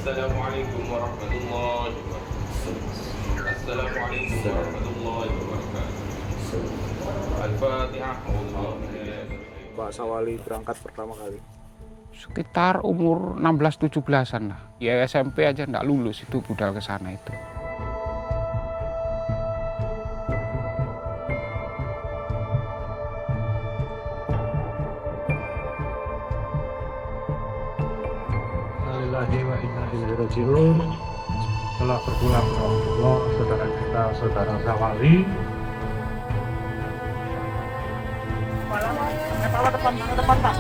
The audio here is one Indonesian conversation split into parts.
Assalamualaikum warahmatullahi wabarakatuh. Assalamualaikum warahmatullahi wabarakatuh. Al-Fatihah. Pak Sawali berangkat pertama kali? Sekitar umur 16-17an lah. Ya SMP aja nggak lulus itu budal ke sana itu. Alhamdulillah wa inna ilaihi raji'un. Setelah berpulang ke Allah, saudara kita, saudara Sawali. Depan, Pak.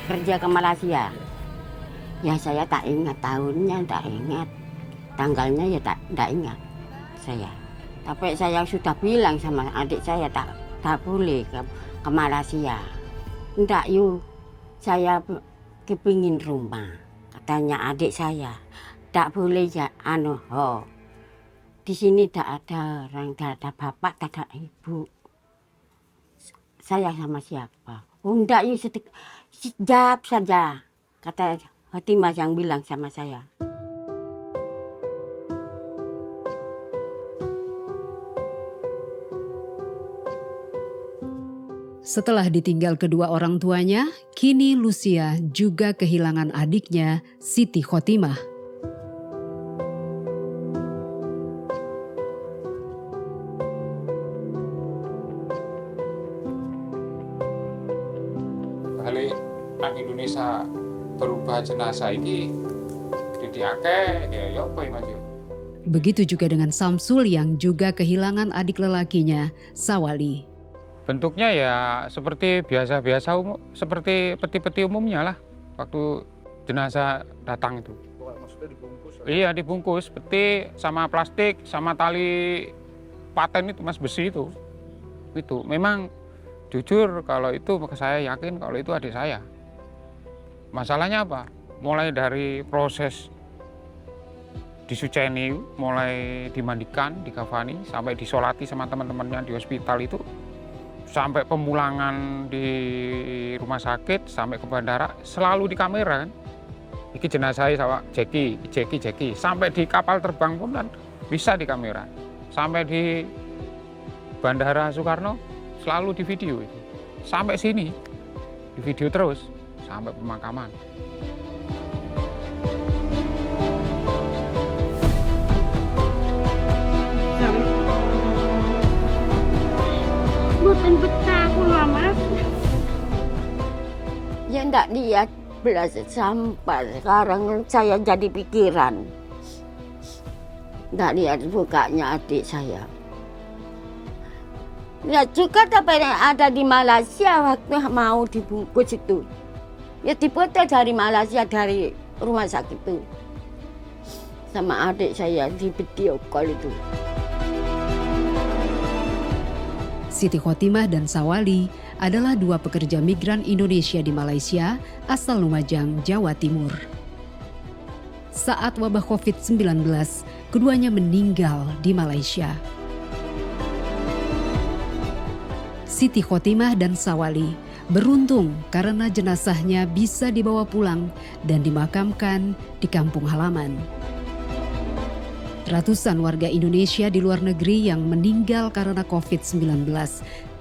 Kerja ke Malaysia. Ya saya tak ingat tahunnya, tak ingat. Tanggalnya ya tak ingat saya. Tapi saya sudah bilang sama adik saya tak boleh ke Malaysia. Enggak yuk, saya kepingin rumah. Katanya adik saya, tak boleh ya di sini tak ada orang, tak ada bapak, tak ada ibu. Saya sama siapa? Oh enggak yuk, sekejap saja, kata Fatimah yang bilang sama saya. Setelah ditinggal kedua orang tuanya, kini Lucia juga kehilangan adiknya, Siti Khotimah. Balik nang Indonesia berubah jenazah ini didiake ya apa Mas yo. Begitu juga dengan Samsul yang juga kehilangan adik lelakinya, Sawali. Bentuknya ya seperti biasa-biasa seperti peti-peti umumnya lah waktu jenazah datang itu. Maksudnya dibungkus? Iya dibungkus peti sama plastik sama tali paten itu mas besi itu. Itu memang jujur kalau itu saya yakin kalau itu adik saya. Masalahnya apa? Mulai dari proses disuceni, mulai dimandikan, dikafani sampai disolati sama teman-temannya di hospital itu. Sampai pemulangan di rumah sakit, sampai ke bandara, selalu di kamera kan. Iki jenazah sama Jeki. Sampai di kapal terbang pun kan bisa di kamera. Sampai di Bandara Soekarno selalu di video itu. Sampai sini, di video terus, sampai pemakaman. Bukan betah aku lah mas. Ya enggak lihat belas sampah. Sekarang saya jadi pikiran. Enggak lihat mukanya adik saya. Ya juga tapi ada di Malaysia waktu mau dibungkus itu. Ya dipoto dari Malaysia dari rumah sakit itu. Sama adik saya di video call itu. Siti Khotimah dan Sawali adalah dua pekerja migran Indonesia di Malaysia asal Lumajang, Jawa Timur. Saat wabah COVID-19, keduanya meninggal di Malaysia. Siti Khotimah dan Sawali beruntung karena jenazahnya bisa dibawa pulang dan dimakamkan di kampung halaman. Ratusan warga Indonesia di luar negeri yang meninggal karena COVID-19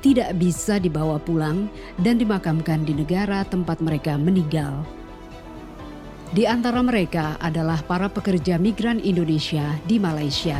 tidak bisa dibawa pulang dan dimakamkan di negara tempat mereka meninggal. Di antara mereka adalah para pekerja migran Indonesia di Malaysia.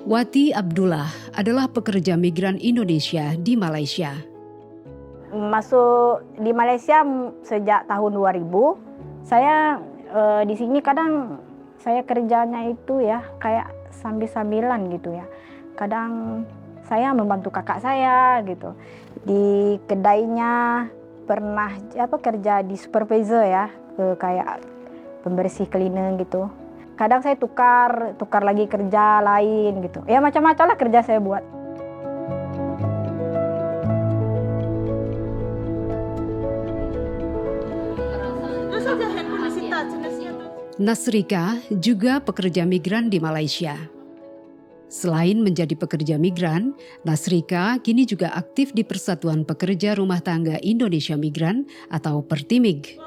Wati Abdullah adalah pekerja migran Indonesia di Malaysia. Masuk di Malaysia sejak tahun 2000. Saya di sini kadang saya kerjanya itu ya kayak sambil-sambilan gitu ya. Kadang saya membantu kakak saya gitu. Di kedainya pernah kerja di supervisor ya, kayak pembersih cleaner gitu. Kadang saya tukar lagi kerja lain gitu. Ya macam-macam lah kerja saya buat. Nasrika juga pekerja migran di Malaysia. Selain menjadi pekerja migran, Nasrika kini juga aktif di Persatuan Pekerja Rumah Tangga Indonesia Migran atau Pertimig.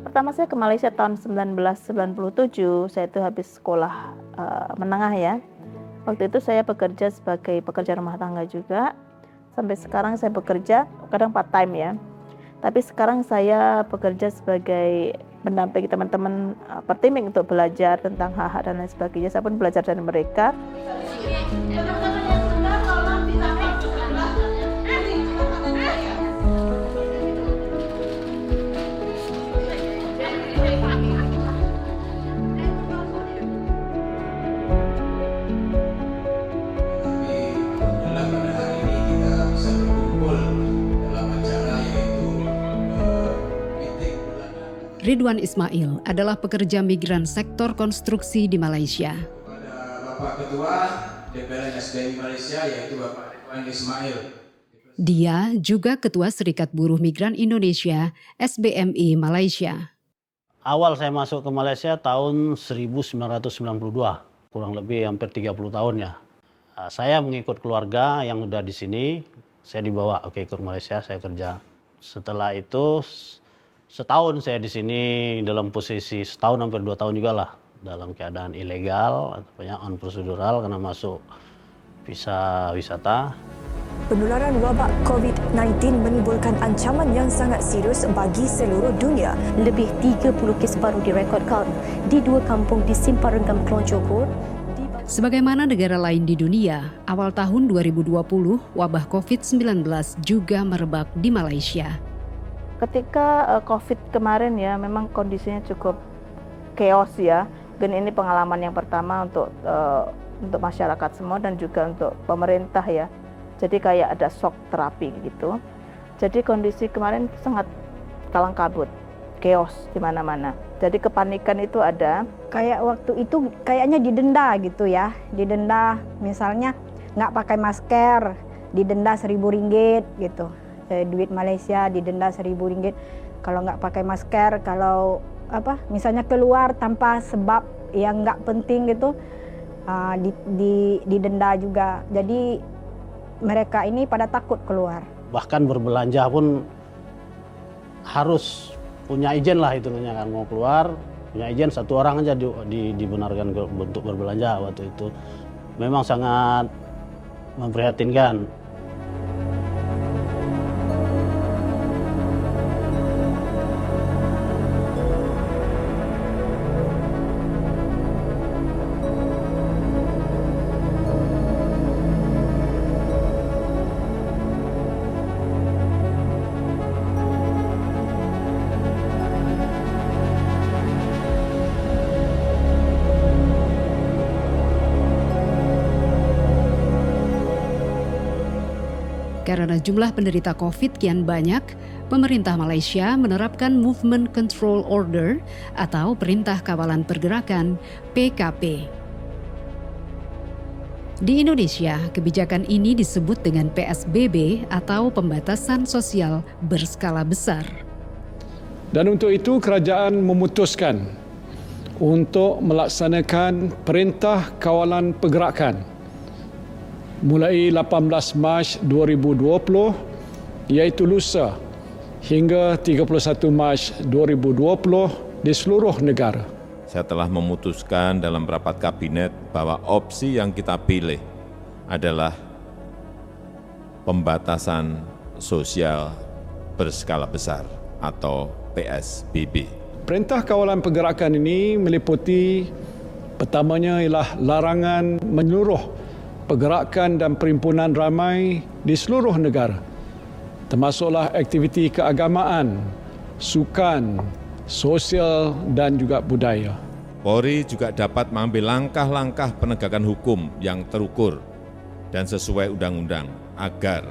Pertama saya ke Malaysia tahun 1997, saya itu habis sekolah menengah ya. Waktu itu saya bekerja sebagai pekerja rumah tangga juga. Sampai sekarang saya bekerja, kadang part time ya. Tapi sekarang saya bekerja sebagai mendampingi teman-teman Pertimig untuk belajar tentang hak-hak dan lain sebagainya. Saya pun belajar dari mereka. Ridwan Ismail adalah pekerja migran sektor konstruksi di Malaysia. Pada Bapak Ketua DPR SBMI Malaysia yaitu Bapak Ridwan Ismail. Dia juga Ketua Serikat Buruh Migran Indonesia SBMI Malaysia. Awal saya masuk ke Malaysia tahun 1992, kurang lebih hampir 30 tahun ya. Saya mengikut keluarga yang udah di sini, saya dibawa ke Malaysia, saya kerja. Setelah itu setahun saya di sini dalam posisi setahun hampir 2 tahun juga lah dalam keadaan ilegal, artinya unprosedural karena masuk visa wisata. Penularan wabak COVID-19 menimbulkan ancaman yang sangat serius bagi seluruh dunia. Lebih 30 kes baru direkodkan di 2 kampung di Simpang Renggam, Kelong Johor. Sebagaimana negara lain di dunia, awal tahun 2020 wabah COVID-19 juga merebak di Malaysia. Ketika COVID kemarin ya, memang kondisinya cukup chaos ya. Dan ini pengalaman yang pertama untuk masyarakat semua dan juga untuk pemerintah ya. Jadi kayak ada shock terapi gitu. Jadi kondisi kemarin sangat kalang kabut, chaos di mana-mana. Jadi kepanikan itu ada. Kayak waktu itu kayaknya didenda gitu ya. Didenda misalnya nggak pakai masker, didenda RM1.000 gitu. Duit Malaysia didenda RM1.000 kalau nggak pakai masker, kalau misalnya keluar tanpa sebab yang nggak penting gitu, didenda juga. Jadi mereka ini pada takut keluar. Bahkan berbelanja pun harus punya izin lah hitungannya kan, mau keluar punya izin, 1 orang aja dibenarkan untuk berbelanja waktu itu. Memang sangat memprihatinkan. Karena jumlah penderita COVID kian banyak, pemerintah Malaysia menerapkan Movement Control Order atau Perintah Kawalan Pergerakan (PKP). Di Indonesia, kebijakan ini disebut dengan PSBB atau Pembatasan Sosial Berskala Besar. Dan untuk itu kerajaan memutuskan untuk melaksanakan Perintah Kawalan Pergerakan mulai 18 Mac 2020 iaitu lusa hingga 31 Mac 2020 di seluruh negara. Saya telah memutuskan dalam rapat kabinet bahwa opsi yang kita pilih adalah pembatasan sosial berskala besar atau PSBB. Perintah Kawalan Pergerakan ini meliputi Pertamanya ialah larangan menyeluruh pergerakan dan perhimpunan ramai di seluruh negara, termasuklah aktiviti keagamaan, sukan, sosial dan juga budaya. Polri juga dapat mengambil langkah-langkah penegakan hukum yang terukur dan sesuai undang-undang agar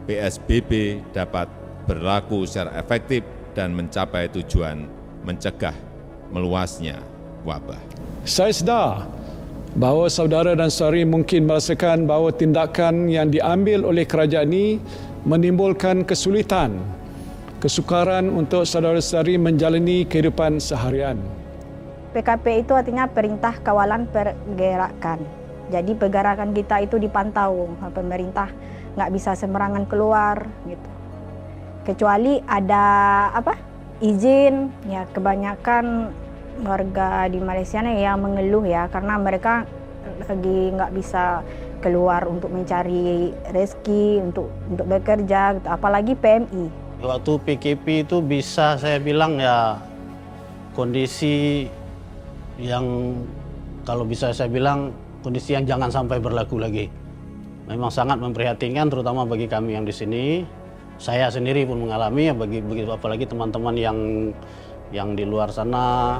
PSBB dapat berlaku secara efektif dan mencapai tujuan mencegah meluasnya wabah. Saya sedar bahawa saudara dan saudari mungkin merasakan bahawa tindakan yang diambil oleh kerajaan ini menimbulkan kesulitan, kesukaran untuk saudara-saudari menjalani kehidupan seharian. PKP itu artinya Perintah Kawalan Pergerakan. Jadi pergerakan kita itu dipantau, pemerintah nggak bisa sembarangan keluar gitu. Kecuali ada izin, ya kebanyakan warga di Malaysia nih yang mengeluh ya karena mereka lagi nggak bisa keluar untuk mencari rezeki, untuk bekerja gitu, apalagi PMI. Waktu PKP itu bisa saya bilang ya kondisi yang kalau bisa saya bilang kondisi yang jangan sampai berlaku lagi. Memang sangat memprihatinkan terutama bagi kami yang di sini. Saya sendiri pun mengalami ya bagi apalagi teman-teman yang di luar sana.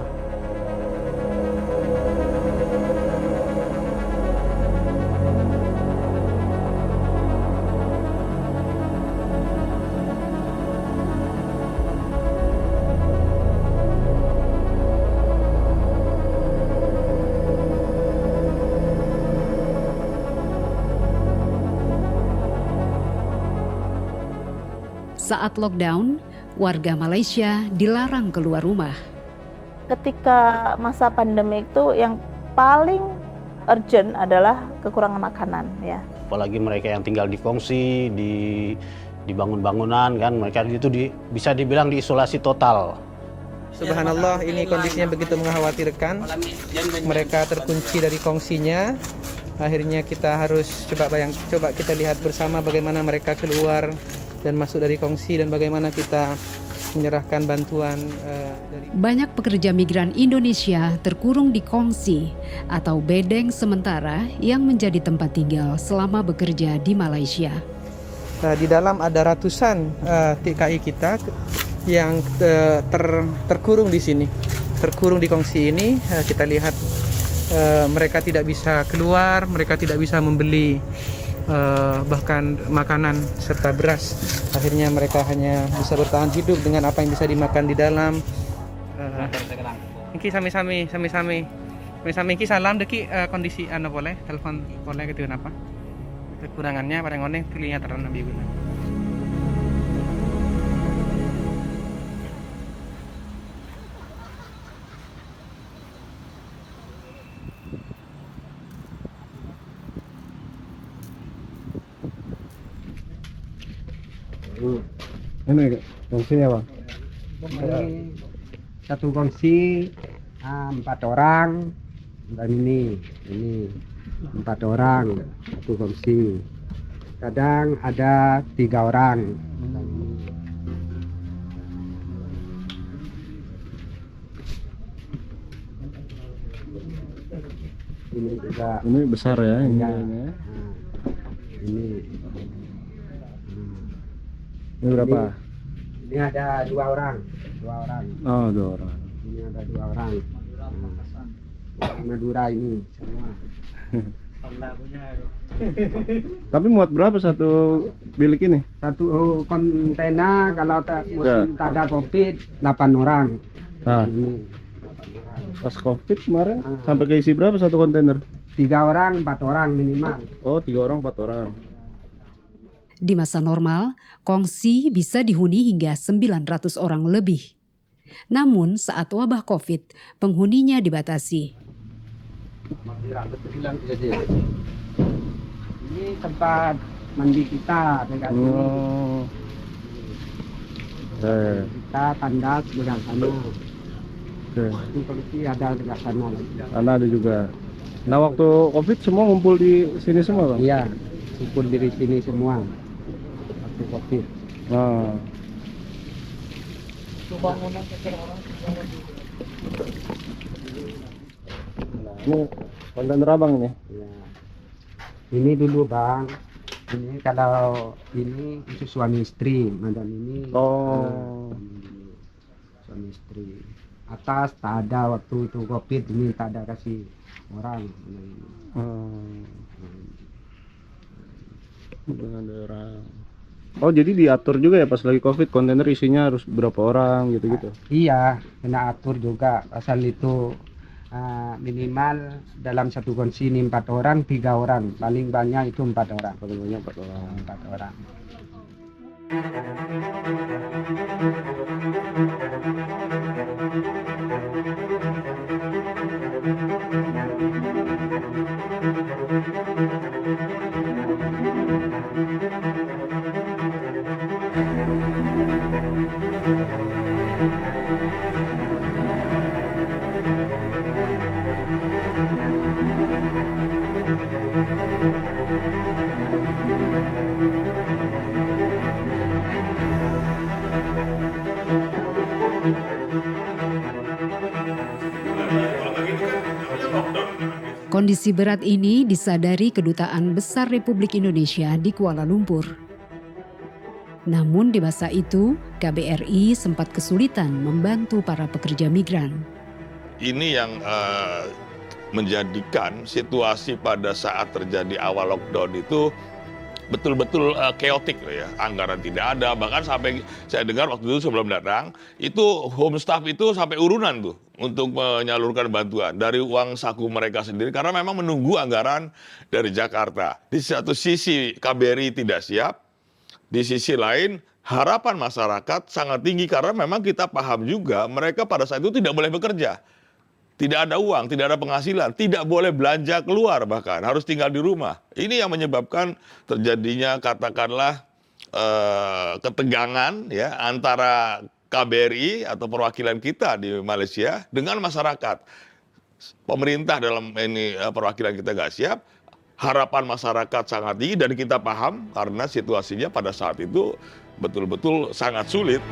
Saat lockdown, warga Malaysia dilarang keluar rumah. Ketika masa pandemi itu yang paling urgent adalah kekurangan makanan ya. Apalagi mereka yang tinggal di kongsi, di bangun-bangunan kan, mereka itu bisa dibilang diisolasi total. Subhanallah, ini kondisinya begitu mengkhawatirkan. Mereka terkunci dari kongsinya. Akhirnya kita harus coba kita lihat bersama bagaimana mereka keluar dan masuk dari kongsi dan bagaimana kita menyerahkan bantuan. Banyak pekerja migran Indonesia terkurung di kongsi atau bedeng sementara yang menjadi tempat tinggal selama bekerja di Malaysia. Di dalam ada ratusan TKI kita yang terkurung di sini, terkurung di kongsi ini. Kita lihat mereka tidak bisa keluar, mereka tidak bisa membeli bahkan makanan serta beras. Akhirnya mereka hanya bisa bertahan hidup dengan apa yang bisa dimakan di dalam. Iki sami-sami iki salam deki kondisi anu boleh telepon boleh gitu apa kekurangannya pada ngone tulinya terana bibina. Ini kongsi apa? Satu kongsi 4 orang dan ini 4 orang satu kongsi. Kadang ada 3 orang. Ini juga. Ini besar ya ini. Ya. Ini. Ini berapa? Ini ada 2 orang. Oh, 2 orang. Ini ada 2 orang. Madura ini semua. Tapi muat berapa satu bilik ini? Satu kontainer kalau musim tak ada COVID 8 orang. Nah, pas COVID kemarin sampai keisi berapa satu kontainer? 3 orang, 4 orang minimal. Oh, 3 orang, 4 orang. Di masa normal, kongsi bisa dihuni hingga 900 orang lebih. Namun saat wabah COVID, penghuninya dibatasi. Ini tempat mandi kita, kita tandas belah sana. Ini kondisi ada belah sana lagi. Sana ada juga. Nah, waktu COVID semua ngumpul di sini semua, Bang? Iya, ngumpul di sini semua. Waktu COVID. Nah. Ini kontainer abang ini. Ya. Ini dulu bang, ini kalau ini itu suami istri, madam ini suami istri. Atas tak ada waktu itu COVID ini tak ada kasih orang. Dengan orang. Oh jadi diatur juga ya pas lagi COVID kontainer isinya harus berapa orang gitu-gitu? Iya, kena atur juga asal itu minimal dalam satu kongsi ini 4 orang, 3 orang, paling banyak itu 4 orang. Paling banyak 4 orang. 4 orang. Kondisi berat ini disadari Kedutaan Besar Republik Indonesia di Kuala Lumpur. Namun di masa itu, KBRI sempat kesulitan membantu para pekerja migran. Ini yang menjadikan situasi pada saat terjadi awal lockdown itu betul-betul chaotic ya. Anggaran tidak ada, bahkan sampai saya dengar waktu itu sebelum datang, itu home staff itu sampai urunan tuh untuk menyalurkan bantuan dari uang saku mereka sendiri karena memang menunggu anggaran dari Jakarta. Di satu sisi KBRI tidak siap, di sisi lain harapan masyarakat sangat tinggi karena memang kita paham juga mereka pada saat itu tidak boleh bekerja. Tidak ada uang, tidak ada penghasilan, tidak boleh belanja keluar bahkan, harus tinggal di rumah. Ini yang menyebabkan terjadinya katakanlah ketegangan ya antara KBRI atau perwakilan kita di Malaysia dengan masyarakat. Pemerintah dalam ini perwakilan kita nggak siap, harapan masyarakat sangat tinggi dan kita paham karena situasinya pada saat itu betul-betul sangat sulit.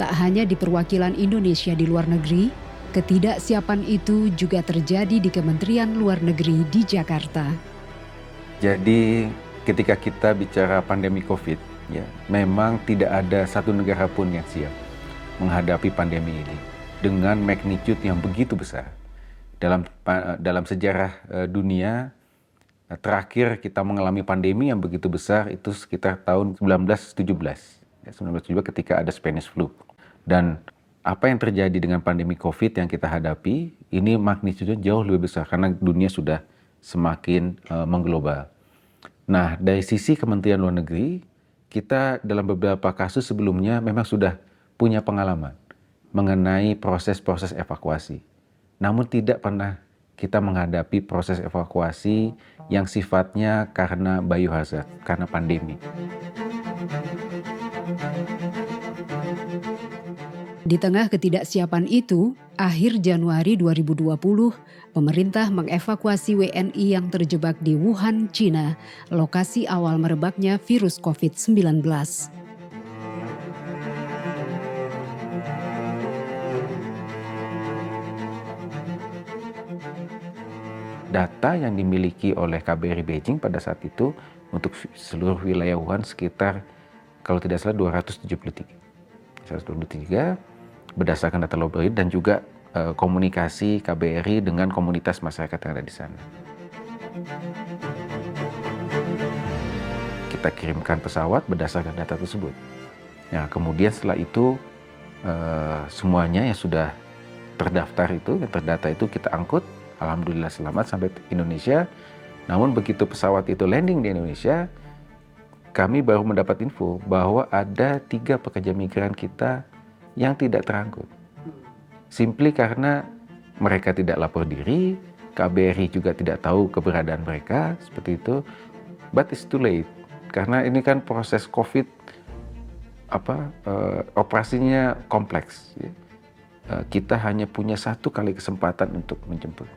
Tak hanya di perwakilan Indonesia di luar negeri, ketidaksiapan itu juga terjadi di Kementerian Luar Negeri di Jakarta. Jadi ketika kita bicara pandemi COVID, ya, memang tidak ada satu negara pun yang siap menghadapi pandemi ini dengan magnitude yang begitu besar. Dalam sejarah dunia, terakhir kita mengalami pandemi yang begitu besar itu sekitar tahun 1917. 1917 ketika ada Spanish flu. Dan apa yang terjadi dengan pandemi COVID yang kita hadapi, ini magnitude jauh lebih besar karena dunia sudah semakin mengglobal. Nah, dari sisi Kementerian Luar Negeri, kita dalam beberapa kasus sebelumnya memang sudah punya pengalaman mengenai proses-proses evakuasi. Namun tidak pernah kita menghadapi proses evakuasi yang sifatnya karena biohazard, karena pandemi. Di tengah ketidaksiapan itu, akhir Januari 2020, pemerintah mengevakuasi WNI yang terjebak di Wuhan, China, lokasi awal merebaknya virus COVID-19. Data yang dimiliki oleh KBRI Beijing pada saat itu untuk seluruh wilayah Wuhan sekitar, kalau tidak salah, 273. Berdasarkan data laboratorium dan juga komunikasi KBRI dengan komunitas masyarakat yang ada di sana. Kita kirimkan pesawat berdasarkan data tersebut. Nah, kemudian setelah itu semuanya yang sudah terdaftar itu, yang terdata itu kita angkut. Alhamdulillah selamat sampai Indonesia. Namun begitu pesawat itu landing di Indonesia, kami baru mendapat info bahwa ada 3 pekerja migran kita yang tidak terangkut. Simply karena mereka tidak lapor diri, KBRI juga tidak tahu keberadaan mereka, seperti itu. But it's too late. Karena ini kan proses COVID, operasinya kompleks. Kita hanya punya 1 kali kesempatan untuk menjemput.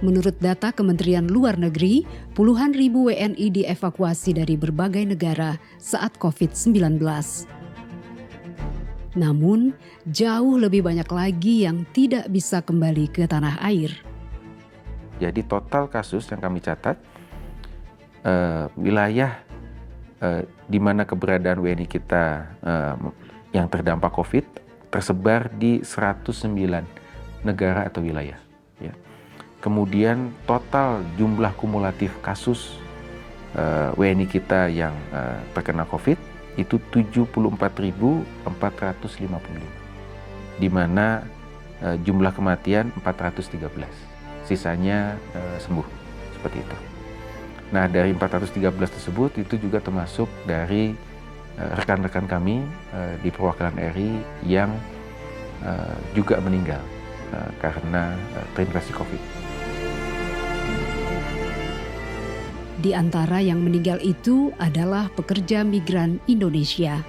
menurut data Kementerian Luar Negeri, puluhan ribu WNI dievakuasi dari berbagai negara saat COVID-19. Namun, jauh lebih banyak lagi yang tidak bisa kembali ke tanah air. Jadi total kasus yang kami catat, wilayah di mana keberadaan WNI kita yang terdampak COVID tersebar di 109 negara atau wilayah. Ya. Kemudian total jumlah kumulatif kasus WNI kita yang terkena COVID itu 74.455, di mana jumlah kematian 413, sisanya sembuh, seperti itu. Nah, dari 413 tersebut itu juga termasuk dari rekan-rekan kami di perwakilan RI yang juga meninggal karena terinfeksi COVID. Di antara yang meninggal itu adalah pekerja migran Indonesia.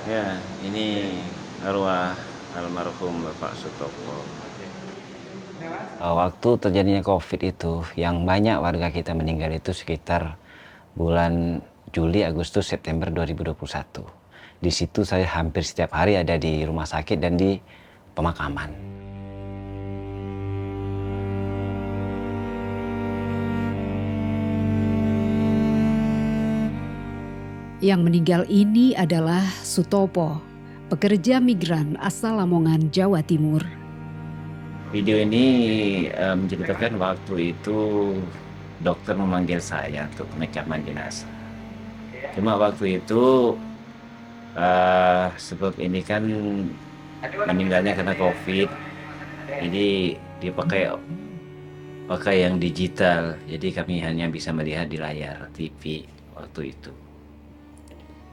Ya, ini arwah almarhum Bapak Sutopo. Waktu terjadinya COVID itu, yang banyak warga kita meninggal itu sekitar bulan Juli, Agustus, September 2021. Di situ saya hampir setiap hari ada di rumah sakit dan di pemakaman. Yang meninggal ini adalah Sutopo, pekerja migran asal Lamongan, Jawa Timur. Video ini menceritakan waktu itu dokter memanggil saya untuk pengecekan jenazah. Cuma waktu itu sebab ini kan meninggalnya karena COVID, jadi dipakai yang digital, jadi kami hanya bisa melihat di layar TV waktu itu.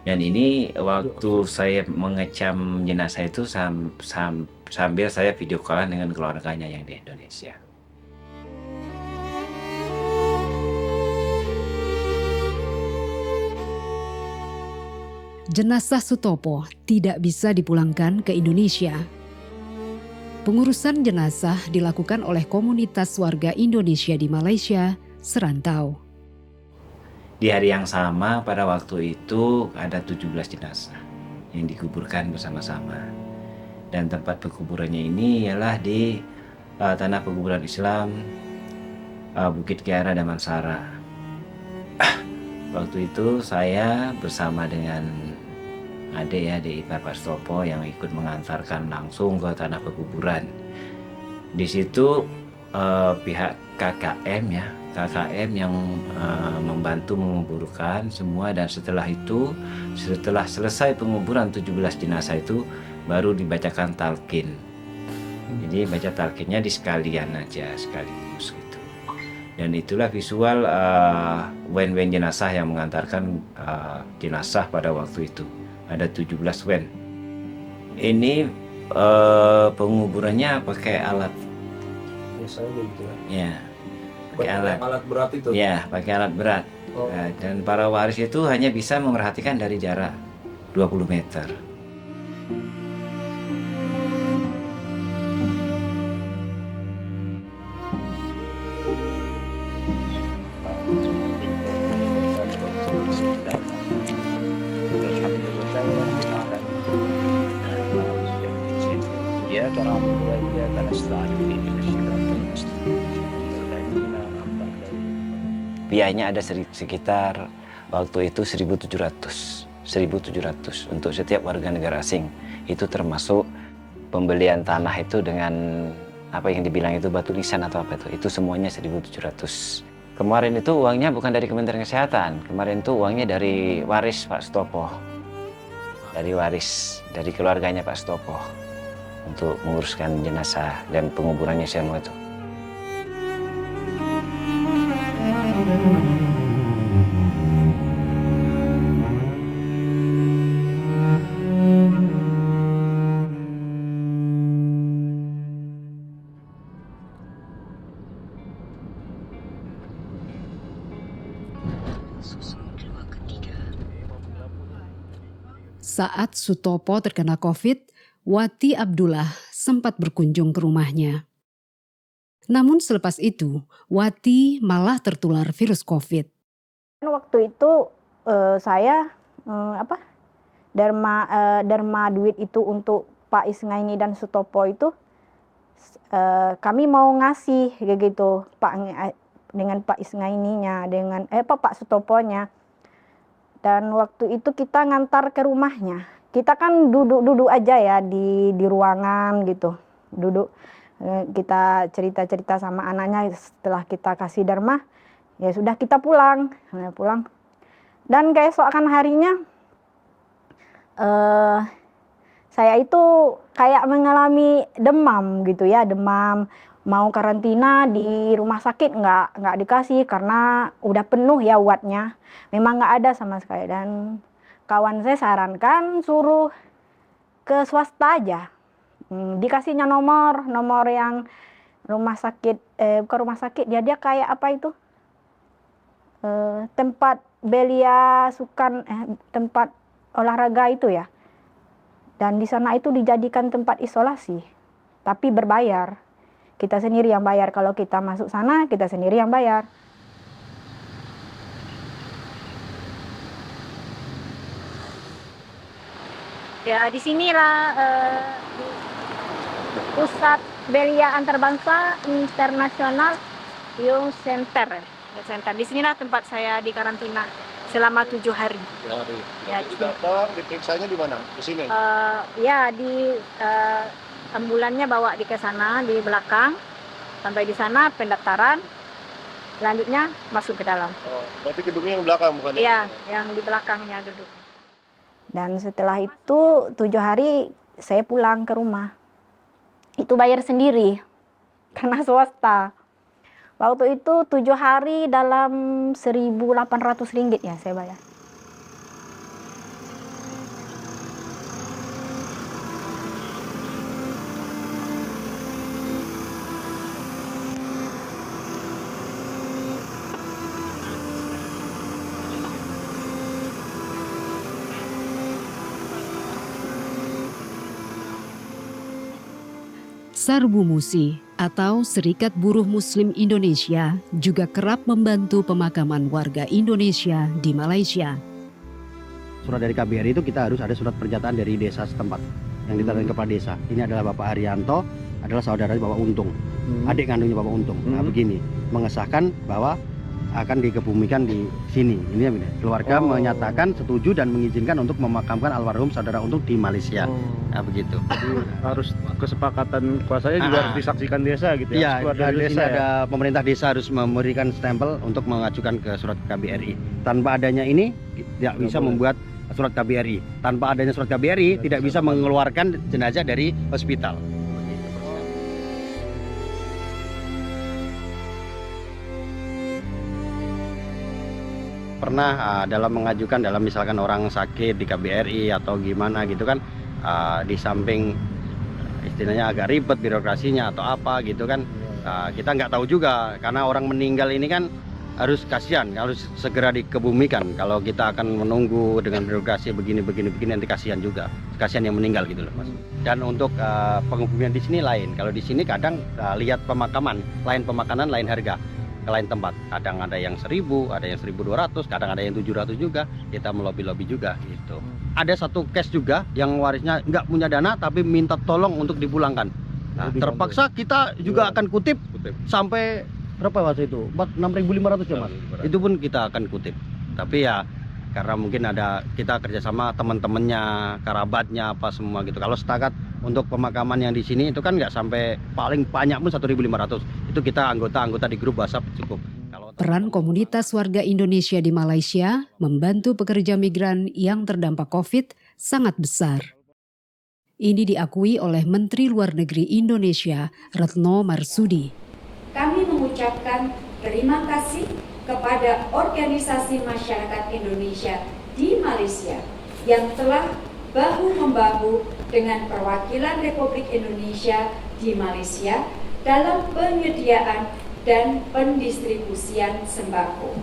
Dan ini waktu saya mengecam jenazah itu sambil saya video callan dengan keluarganya yang di Indonesia. Jenazah Sutopo tidak bisa dipulangkan ke Indonesia. Pengurusan jenazah dilakukan oleh komunitas warga Indonesia di Malaysia serantau. Di hari yang sama pada waktu itu ada 17 jenazah yang dikuburkan bersama-sama. Dan tempat penguburannya ini ialah di tanah penguburan Islam Bukit Kiara Damansara. Waktu itu saya bersama dengan adik Bapak Sutopo yang ikut mengantarkan langsung ke tanah penguburan. Di situ pihak KKM yang membantu menguburkan semua, dan setelah itu, setelah selesai penguburan 17 jenazah itu baru dibacakan talqin. Jadi baca talqinnya di sekalian aja, sekaligus gitu. Dan itulah visual wen-wen jenazah yang mengantarkan jenazah pada waktu itu. Ada 17 wen. Ini penguburannya pakai alat. Biasanya gitu ya. Pakai alat berat itu? Ya, pakai alat berat. Oh. Nah, dan para waris itu hanya bisa memerhatikan dari jarak 20 meter. Biayanya ada sekitar waktu itu 1.700 untuk setiap warga negara asing. Itu termasuk pembelian tanah itu dengan apa yang dibilang itu batu lisan atau apa itu semuanya 1.700. Kemarin itu uangnya bukan dari Kementerian Kesehatan, kemarin itu uangnya dari waris Pak Sutopo, dari keluarganya Pak Sutopo untuk menguruskan jenazah dan penguburannya semua itu. Saat Sutopo terkena COVID, Wati Abdullah sempat berkunjung ke rumahnya. Namun selepas itu, Wati malah tertular virus COVID. Waktu itu saya derma duit itu untuk Pak Isngaini dan Sutopo itu kami mau ngasih gitu dengan Pak Isngaininya, dengan Pak Sutoponya. Dan waktu itu kita ngantar ke rumahnya. Kita kan duduk aja ya di ruangan gitu. Duduk kita cerita-cerita sama anaknya. Setelah kita kasih derma, ya sudah kita pulang. Dan keesokan harinya saya itu kayak mengalami demam gitu ya, demam. Mau karantina di rumah sakit nggak dikasih karena udah penuh ya wattnya. Memang nggak ada sama sekali. Dan kawan saya sarankan suruh ke swasta aja. Dikasihnya nomor yang rumah sakit, bukan rumah sakit, dia kayak apa itu? Tempat belia sukan, tempat olahraga itu ya. Dan di sana itu dijadikan tempat isolasi, tapi berbayar. Kita sendiri yang bayar. Kalau kita masuk sana, kita sendiri yang bayar. Ya, di sinilah Pusat Belia Antarbangsa Internasional Youth Center. Di sinilah tempat saya di karantina selama 7 hari. 7 hari. Ya, datang, diperiksanya di mana? Di sini? Ya, di ambulannya bawa ke sana di belakang. Sampai di sana pendaftaran. Selanjutnya masuk ke dalam. Oh, berarti gedungnya yang belakang bukan? Iya, yang di belakangnya gedung. Dan setelah itu 7 hari saya pulang ke rumah. Itu bayar sendiri karena swasta. Waktu itu 7 hari dalam 1.800 ringgit ya saya bayar. Sarbu Musi atau Serikat Buruh Muslim Indonesia juga kerap membantu pemakaman warga Indonesia di Malaysia. Surat dari KBRI itu kita harus ada surat pernyataan dari desa setempat yang ditandatangani kepala desa. Ini adalah Bapak Haryanto, adalah saudara Bapak Untung, adik kandungnya Bapak Untung. Nah begini, mengesahkan bahwa akan dikebumikan di sini. Ini keluarga menyatakan setuju dan mengizinkan untuk memakamkan almarhum saudara Untung di Malaysia. Nah begitu. Jadi harus kesepakatan kuasanya juga harus disaksikan desa gitu ya. Iya, dari desa ya. Ada pemerintah desa harus memberikan stempel untuk mengajukan ke surat KBRI. Tanpa adanya ini tidak bisa membuat surat KBRI. Tanpa adanya surat KBRI tidak bisa mengeluarkan jenazah dari hospital. Pernah dalam mengajukan, dalam misalkan orang sakit di KBRI atau gimana gitu kan, di samping istilahnya agak ribet birokrasinya atau apa gitu kan, kita nggak tahu juga karena orang meninggal ini kan harus kasihan, harus segera dikebumikan. Kalau kita akan menunggu dengan birokrasi begini nanti kasihan juga, kasihan yang meninggal gitu loh Mas. Dan untuk pengebumian di sini lain, kalau di sini kadang lihat pemakaman, lain pemakaman lain harga. Ke lain tempat, kadang ada yang 1.000, ada yang 1.200, kadang ada yang 700 juga, kita melobi-lobi juga gitu. Ada satu case juga yang warisnya nggak punya dana tapi minta tolong untuk dipulangkan. Nah, terpaksa kita juga akan kutip sampai berapa waktu itu? 6.500 ya Mas. Itu pun kita akan kutip. Tapi ya karena mungkin ada kita kerjasama teman-temannya, kerabatnya apa semua gitu. Kalau setakat untuk pemakaman yang di sini itu kan nggak sampai, paling banyak pun 1.500. Itu kita anggota di grup WhatsApp cukup. Peran komunitas warga Indonesia di Malaysia membantu pekerja migran yang terdampak COVID sangat besar. Ini diakui oleh Menteri Luar Negeri Indonesia, Retno Marsudi. Kami mengucapkan terima kasih kepada organisasi masyarakat Indonesia di Malaysia yang telah bahu-membahu dengan perwakilan Republik Indonesia di Malaysia dalam penyediaan dan pendistribusian sembako.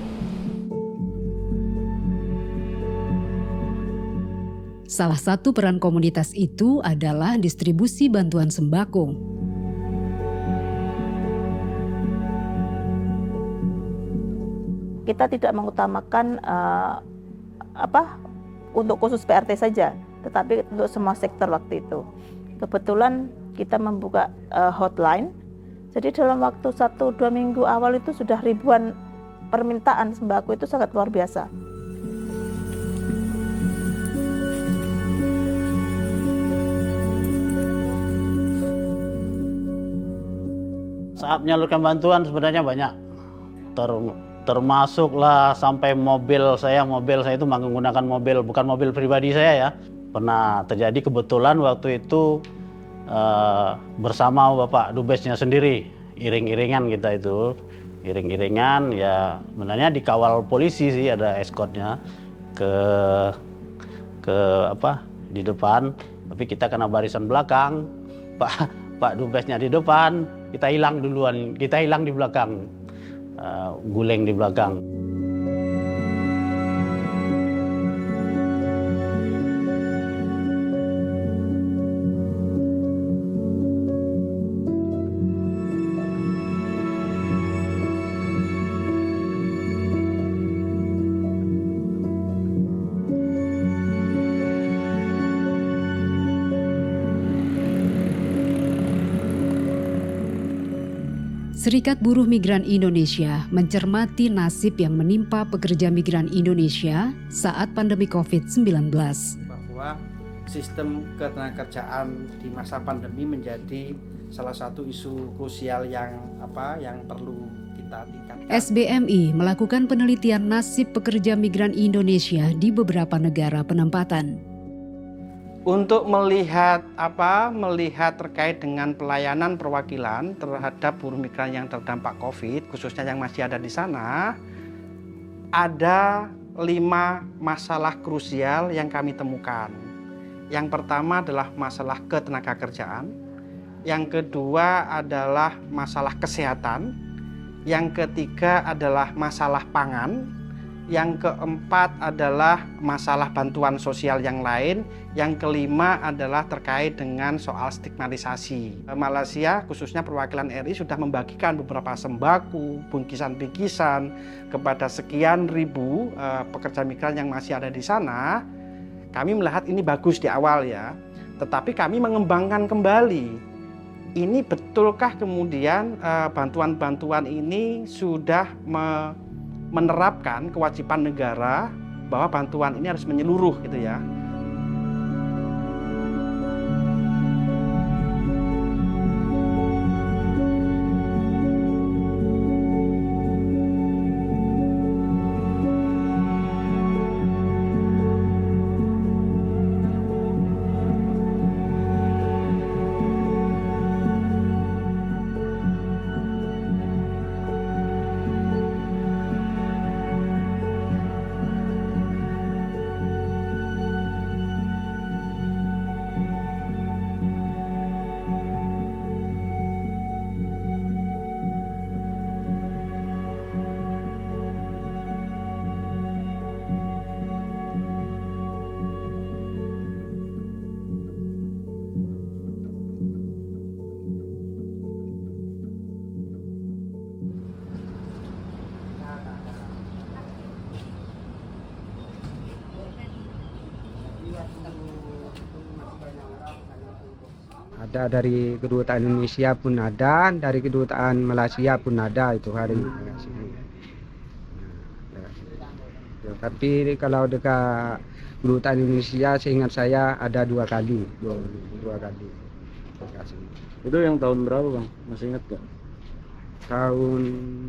Salah satu peran komunitas itu adalah distribusi bantuan sembako. Kita tidak mengutamakan untuk khusus PRT saja, tetapi untuk semua sektor waktu itu. Kebetulan kita membuka hotline, jadi dalam waktu 1-2 minggu awal itu sudah ribuan permintaan sembako, itu sangat luar biasa. Saat menyalurkan bantuan sebenarnya banyak, termasuklah sampai mobil saya itu menggunakan mobil, bukan mobil pribadi saya ya. Pernah terjadi kebetulan waktu itu bersama Bapak Dubesnya sendiri, iring-iringan kita itu, iring-iringan ya, sebenarnya dikawal polisi sih, ada eskortnya di depan, tapi kita kena barisan belakang, Pak Dubesnya di depan, kita hilang duluan, kita hilang di belakang, guling di belakang. Serikat Buruh Migran Indonesia mencermati nasib yang menimpa pekerja migran Indonesia saat pandemi COVID-19. Bahwa sistem ketenagakerjaan di masa pandemi menjadi salah satu isu krusial yang perlu kita tingkatkan. SBMI melakukan penelitian nasib pekerja migran Indonesia di beberapa negara penempatan. Untuk melihat terkait dengan pelayanan perwakilan terhadap buruh migran yang terdampak COVID, khususnya yang masih ada di sana, ada 5 masalah krusial yang kami temukan. Yang pertama adalah masalah ketenagakerjaan, yang kedua adalah masalah kesehatan, yang ketiga adalah masalah pangan, yang keempat adalah masalah bantuan sosial yang lain, yang kelima adalah terkait dengan soal stigmatisasi. Malaysia, khususnya perwakilan RI, sudah membagikan beberapa sembako, bingkisan-bingkisan kepada sekian ribu pekerja migran yang masih ada di sana. Kami melihat ini bagus di awal ya, tetapi kami mengembangkan kembali. Ini betulkah kemudian bantuan-bantuan ini sudah menerapkan kewajiban negara bahwa bantuan ini harus menyeluruh gitu ya. Ada dari kedutaan Indonesia pun ada, dari kedutaan Malaysia pun ada itu hari ini. Tapi kalau dekat kedutaan Indonesia, seingat saya ada 2 kali, dua kali. Itu yang tahun berapa Bang? Masih ingat gak? Tahun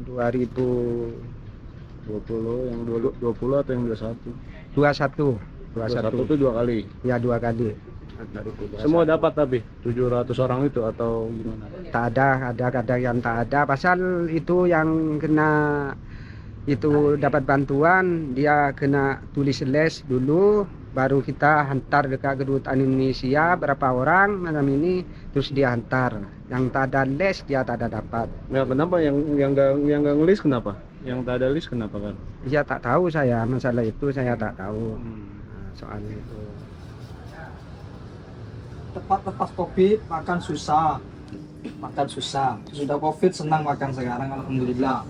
2020, yang 20 atau yang 21? 21 itu 2 kali? Ya 2 kali. Semua dapat tapi 700 orang itu atau gimana? Tak ada kadang yang tak ada. Pasal itu yang kena itu dapat bantuan, dia kena tulis les dulu, baru kita hantar dekat kedutaan Indonesia berapa orang malam ini, terus dia hantar. Yang tak ada les dia tak ada dapat. Ya kenapa yang nggak ngelis kenapa? Yang tak ada list kenapa kan? Ya tak tahu saya, masalah itu saya tak tahu. Soal itu. tepat lepas COVID makan susah. Sudah COVID senang makan sekarang, alhamdulillah.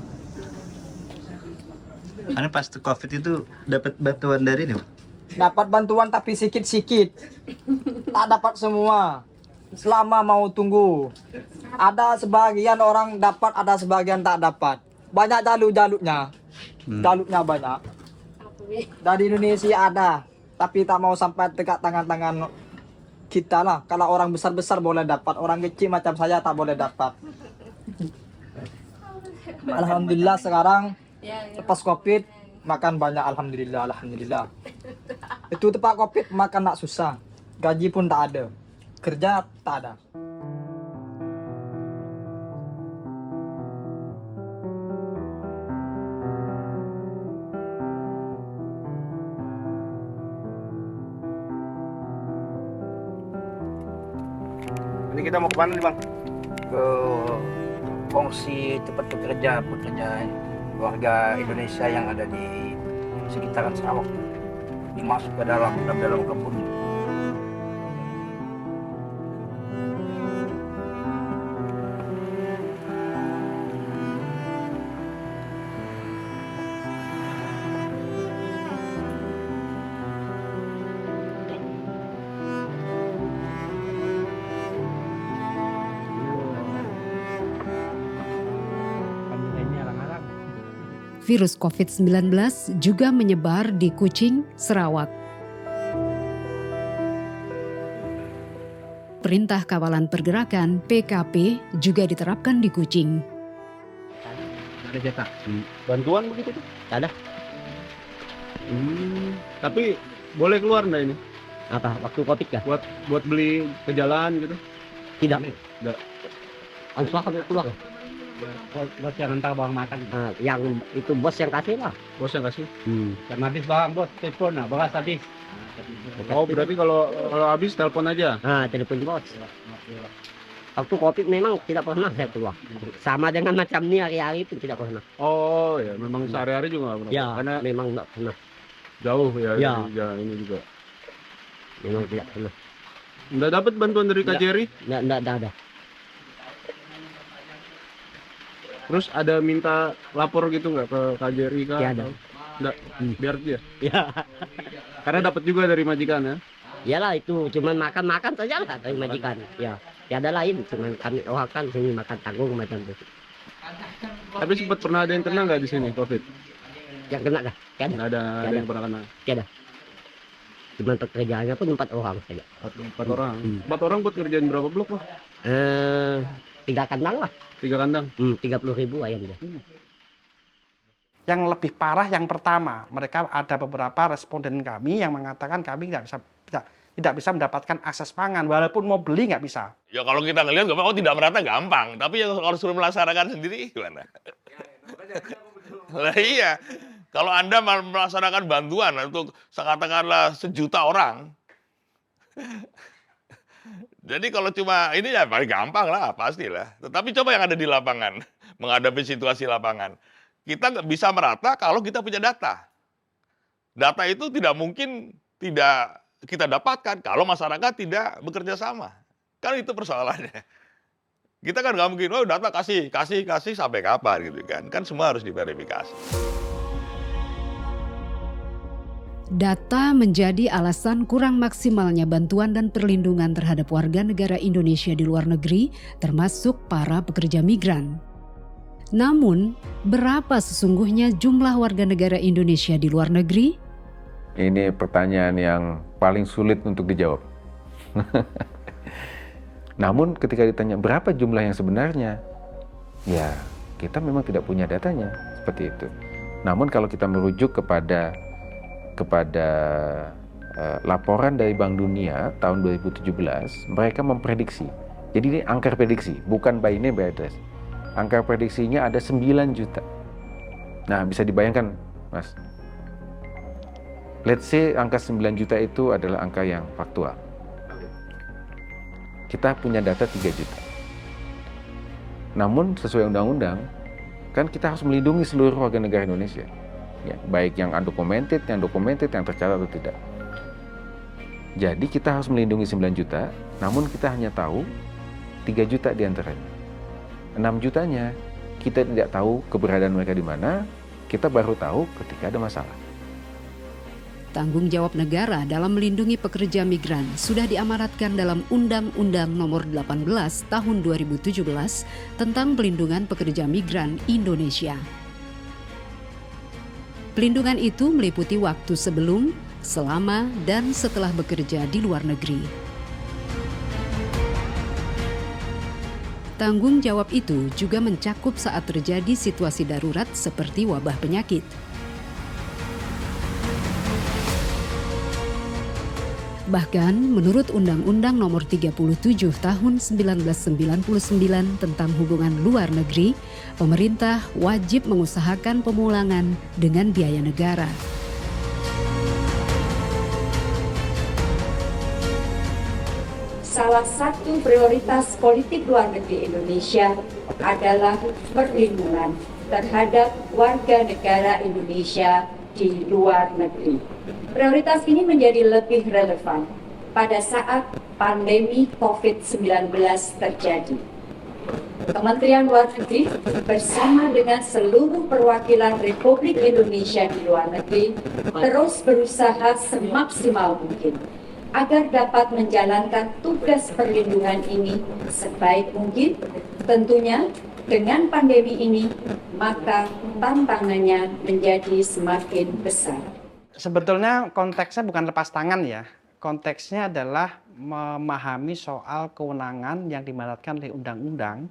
Karena pas COVID itu dapat bantuan dari ini, Pak? Dapat bantuan tapi sikit-sikit. Tak dapat semua. Selama mau tunggu. Ada sebagian orang dapat, ada sebagian tak dapat. Banyak jaluk-jaluknya. Jaluknya banyak. Dari Indonesia ada, tapi tak mau sampai dekat tangan-tangan kita lah. Kalau orang besar-besar boleh dapat, orang kecil macam saya tak boleh dapat. Alhamdulillah sekarang lepas COVID makan banyak, alhamdulillah. Itu tepat COVID makan tak susah, gaji pun tak ada, kerja tak ada. Ini kita mau kemana nih, Bang? Ke kongsi tempat pekerja warga Indonesia yang ada di sekitaran Sarawak. Dimasuk ke dalam kebun. Virus COVID-19 juga menyebar di Kuching, Sarawak. Perintah Kawalan Pergerakan (PKP) juga diterapkan di Kuching. Ada cetak. Bantuan begitu tuh? Ada. Tapi boleh keluar nggak ini? Apa? Waktu COVID kah? Buat beli ke jalan gitu? Tidak. Enggak. Anslah kalau keluar. Bos yang ntar bawang makan. Nah, yang itu bos yang kasih lah. Bos yang kasih? Karena habis bawang bos, telepon lah, beras habis. Oh berarti kalau habis telepon aja? Nah, telepon bos. Waktu COVID memang tidak pernah saya keluar. Sama dengan macam ini hari-hari pun tidak pernah. Oh ya, memang sehari-hari juga nggak pernah? Ya, karena memang nggak pernah. Jauh ya, ya. Ini juga. Memang tidak pernah. Nggak dapat bantuan dari KJRI? Nggak ada. Terus ada minta lapor gitu nggak ke KJRI kah? Ya ada. Nggak, biar dia? Ya. Karena dapat juga dari majikan ya? Iyalah itu, cuman makan saja lah dari majikan. Ya, tiada lain, cuman kami doakan sini makan tanggung macam itu. Tapi sempat pernah ada yang kena nggak di sini COVID? Yang kena dah? Tiada. Nggak ada yang pernah kena? Tiada. Cuman pekerjaannya pun 4 orang saja. 4 orang? 4 orang buat kerjain berapa blok Pak? 3 kandang lah. 3 kandang? 30.000 ayam dia. Yang lebih parah yang pertama, mereka ada beberapa responden kami yang mengatakan kami tidak bisa mendapatkan akses pangan, walaupun mau beli nggak bisa. Ya kalau kita ngelihat tidak merata gampang, tapi yang kalau suruh melaksanakan sendiri gimana? Nah, iya, kalau Anda melaksanakan bantuan untuk katakanlah 1 juta orang, jadi kalau cuma ini ya paling gampang lah, pastilah. Tetapi coba yang ada di lapangan, menghadapi situasi lapangan. Kita nggak bisa merata kalau kita punya data. Data itu tidak mungkin tidak kita dapatkan kalau masyarakat tidak bekerja sama. Kan itu persoalannya. Kita kan nggak mungkin, oh data kasih sampai kapan gitu kan. Kan semua harus diverifikasi. Data menjadi alasan kurang maksimalnya bantuan dan perlindungan terhadap warga negara Indonesia di luar negeri, termasuk para pekerja migran. Namun, berapa sesungguhnya jumlah warga negara Indonesia di luar negeri? Ini pertanyaan yang paling sulit untuk dijawab. Namun ketika ditanya berapa jumlah yang sebenarnya, ya kita memang tidak punya datanya seperti itu. Namun kalau kita merujuk kepada laporan dari Bank Dunia tahun 2017, mereka memprediksi. Jadi ini angka prediksi, bukan by name by address. Angka prediksinya ada 9 juta. Nah, bisa dibayangkan, Mas. Let's say angka 9 juta itu adalah angka yang faktual. Kita punya data 3 juta. Namun sesuai undang-undang, kan kita harus melindungi seluruh warga negara Indonesia. Ya, baik yang undocumented, yang documented, yang tercatat atau tidak. Jadi kita harus melindungi 9 juta, namun kita hanya tahu 3 juta di antaranya. 6 jutanya kita tidak tahu keberadaan mereka di mana, kita baru tahu ketika ada masalah. Tanggung jawab negara dalam melindungi pekerja migran sudah diamanatkan dalam Undang-Undang Nomor 18 Tahun 2017 tentang Pelindungan Pekerja Migran Indonesia. Pelindungan itu meliputi waktu sebelum, selama, dan setelah bekerja di luar negeri. Tanggung jawab itu juga mencakup saat terjadi situasi darurat seperti wabah penyakit. Bahkan menurut Undang-Undang Nomor 37 Tahun 1999 tentang hubungan luar negeri, pemerintah wajib mengusahakan pemulangan dengan biaya negara. Salah satu prioritas politik luar negeri Indonesia adalah perlindungan terhadap warga negara Indonesia di luar negeri. Prioritas ini menjadi lebih relevan pada saat pandemi COVID-19 terjadi. Kementerian Luar Negeri bersama dengan seluruh perwakilan Republik Indonesia di luar negeri terus berusaha semaksimal mungkin agar dapat menjalankan tugas perlindungan ini sebaik mungkin. Tentunya dengan pandemi ini, maka tantangannya menjadi semakin besar. Sebetulnya konteksnya bukan lepas tangan ya. Konteksnya adalah memahami soal kewenangan yang dimandatkan oleh undang-undang,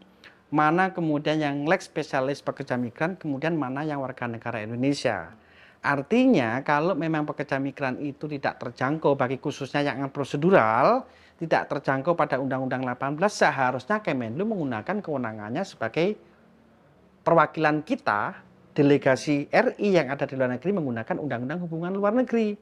mana kemudian yang leg spesialis pekerja migran, kemudian mana yang warga negara Indonesia. Artinya kalau memang pekerja migran itu tidak terjangkau bagi khususnya yang prosedural, tidak terjangkau pada Undang-Undang 18, seharusnya Kemenlu menggunakan kewenangannya sebagai perwakilan kita, delegasi RI yang ada di luar negeri menggunakan Undang-Undang Hubungan Luar Negeri.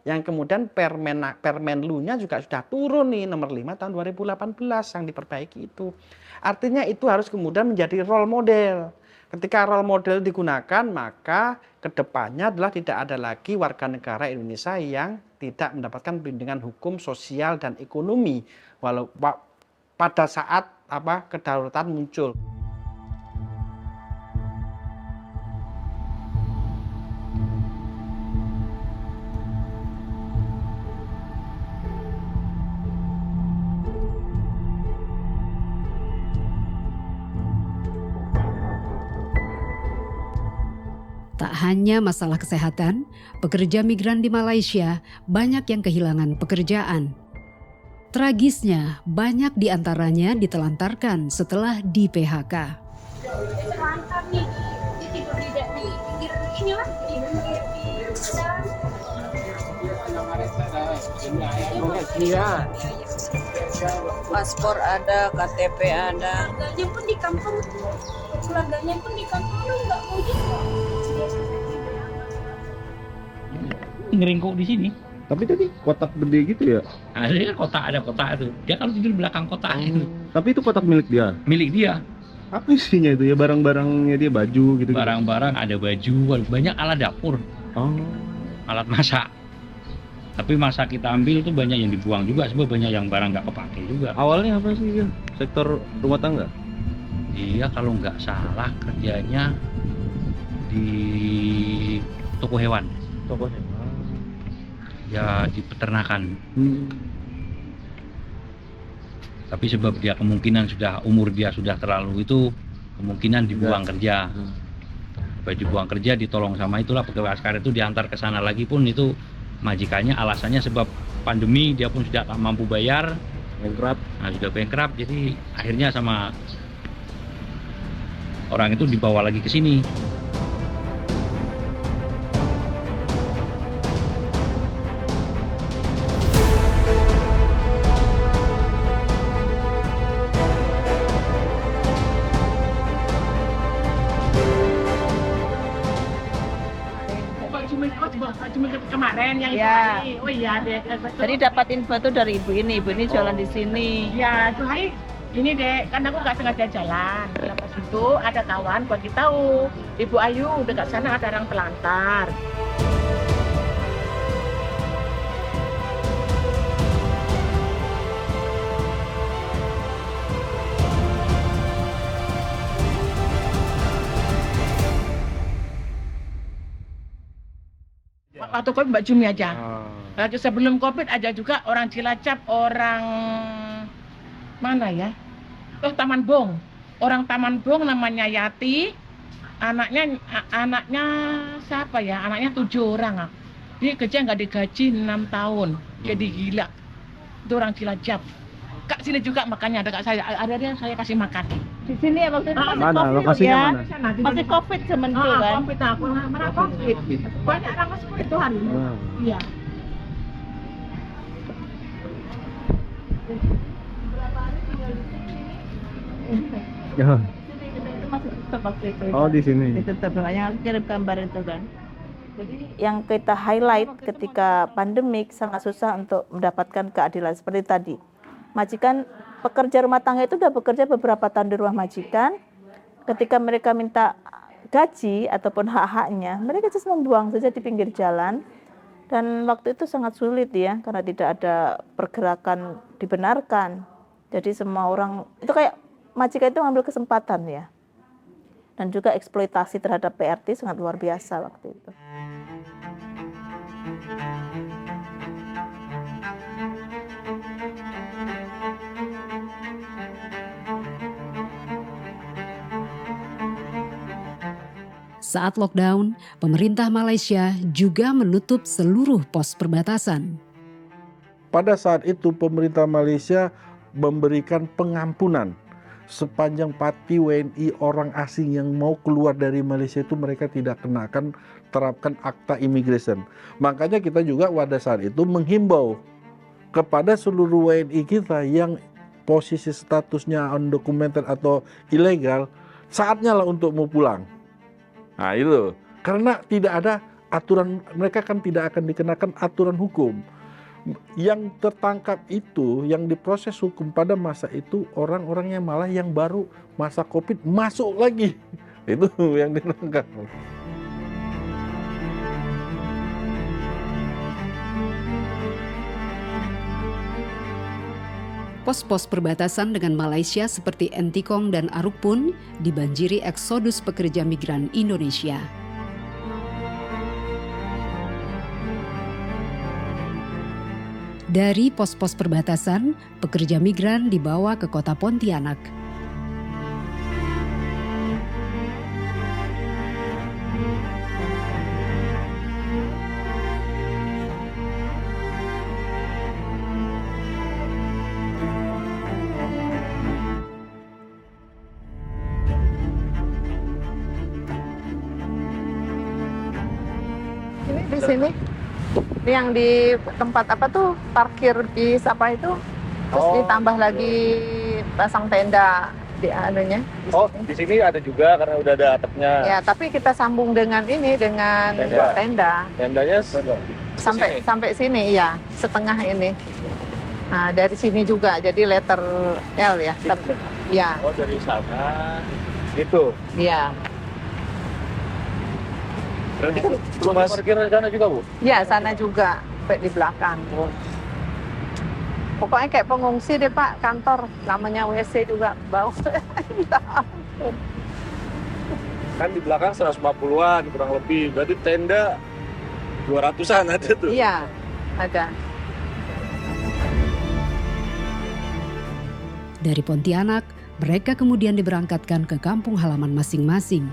Yang kemudian Permenlu-nya juga sudah turun nih, nomor 5 tahun 2018 yang diperbaiki itu. Artinya itu harus kemudian menjadi role model. Ketika role model digunakan, maka kedepannya adalah tidak ada lagi warga negara Indonesia yang tidak mendapatkan perlindungan hukum, sosial, dan ekonomi walau pada saat kedaruratan muncul. Tak hanya masalah kesehatan, pekerja migran di Malaysia banyak yang kehilangan pekerjaan. Tragisnya, banyak di antaranya ditelantarkan setelah di PHK. Terlantar nih, dia tidur di pinggir ini lah, di Iya. Paspor ada, KTP ada. Keluarganya pun di kampung, nggak mau gitu. Ngeringkuk di sini. Tapi tadi kotak gede gitu ya? Ada kotak itu. Dia kalau tidur belakang kotak itu. Tapi itu kotak milik dia? Milik dia. Apa isinya itu ya? Barang-barangnya dia, baju gitu? Barang-barang ada baju, banyak alat dapur. Alat masak. Tapi masa kita ambil tuh banyak yang dibuang juga, sebab banyak yang barang nggak kepake juga. Awalnya apa sih ya? Sektor rumah tangga? Iya, kalau nggak salah kerjanya di toko hewan. Toko hewan? Ya di peternakan. Tapi sebab dia kemungkinan umur dia sudah terlalu itu, kemungkinan dibuang kerja. Supaya dibuang kerja, ditolong sama itulah pegawai askar itu diantar ke sana lagi pun itu majikannya alasannya sebab pandemi dia pun sudah tak mampu bayar, bankrupt. Nah, sudah bankrupt, jadi akhirnya sama orang itu dibawa lagi ke sini. Kemarin yang ya. itu. Oh iya deh. Jadi dapat info itu dari ibu ini jualan di sini. Ya, tuh hai. Ini dek, kan aku nggak sengaja jalan. Pas itu ada kawan buat tahu, Ibu Ayu dekat sana ada orang telantar. waktu Covid Mbak Jumi aja. Lalu sebelum Covid ada juga orang Cilacap, orang mana ya? Taman Bong. Orang Taman Bong namanya Yati. Anaknya siapa ya? Anaknya 7 orang. Dia kerja nggak digaji 6 tahun. Jadi gila. Itu orang Cilacap. Kak sini juga makanya ada kak saya. Ada dia saya kasih makan. Di sini ya waktu itu masih Mana? COVID Lokasinya ya. mana? Masih COVID zaman itu kan. Covid aku mana Covid. Banyak orang masuk itu hari ini. Iya. Ya. Itu masih tutup waktu itu. Oh, di sini. Ditutup, makanya aku kirim gambar itu kan. Jadi yang kita highlight ketika pandemik sangat susah untuk mendapatkan keadilan seperti tadi. Majikan pekerja rumah tangga itu sudah bekerja beberapa tahun di rumah majikan. Ketika mereka minta gaji ataupun hak-haknya, mereka just membuang saja di pinggir jalan. Dan waktu itu sangat sulit ya, karena tidak ada pergerakan dibenarkan. Jadi semua orang, itu kayak majikan itu mengambil kesempatan ya. Dan juga eksploitasi terhadap PRT sangat luar biasa waktu itu. Saat lockdown, pemerintah Malaysia juga menutup seluruh pos perbatasan. Pada saat itu pemerintah Malaysia memberikan pengampunan sepanjang parti WNI orang asing yang mau keluar dari Malaysia itu mereka tidak kenakan terapkan akta immigration. Makanya kita juga pada saat itu menghimbau kepada seluruh WNI kita yang posisi statusnya undocumented atau ilegal, saatnya lah untuk mau pulang. Nah itu, karena tidak ada aturan, mereka kan tidak akan dikenakan aturan hukum. Yang tertangkap itu, yang diproses hukum pada masa itu, orang-orangnya malah yang baru masa Covid masuk lagi. Itu yang ditangkap. Pos-pos perbatasan dengan Malaysia seperti Entikong dan Aruk pun dibanjiri eksodus pekerja migran Indonesia. Dari pos-pos perbatasan, pekerja migran dibawa ke kota Pontianak. Ini di sini yang di tempat apa tuh parkir bis apa itu terus ditambah lagi pasang tenda di anunya. Di sini ada juga karena udah ada atapnya. Ya, tapi kita sambung dengan ini dengan tenda. Tendanya Sampai sini ya, setengah ini. Nah, dari sini juga jadi letter L ya. Ya. Oh, dari sana gitu. Iya. Berarti kan rumah parkir di sana juga, Bu? Ya, sana juga, di belakang. Pokoknya kayak pengungsi deh, Pak, kantor. Namanya WC juga bau. Kan di belakang 150-an kurang lebih. Berarti tenda 200-an ada tuh. Iya, ada. Dari Pontianak, mereka kemudian diberangkatkan ke kampung halaman masing-masing.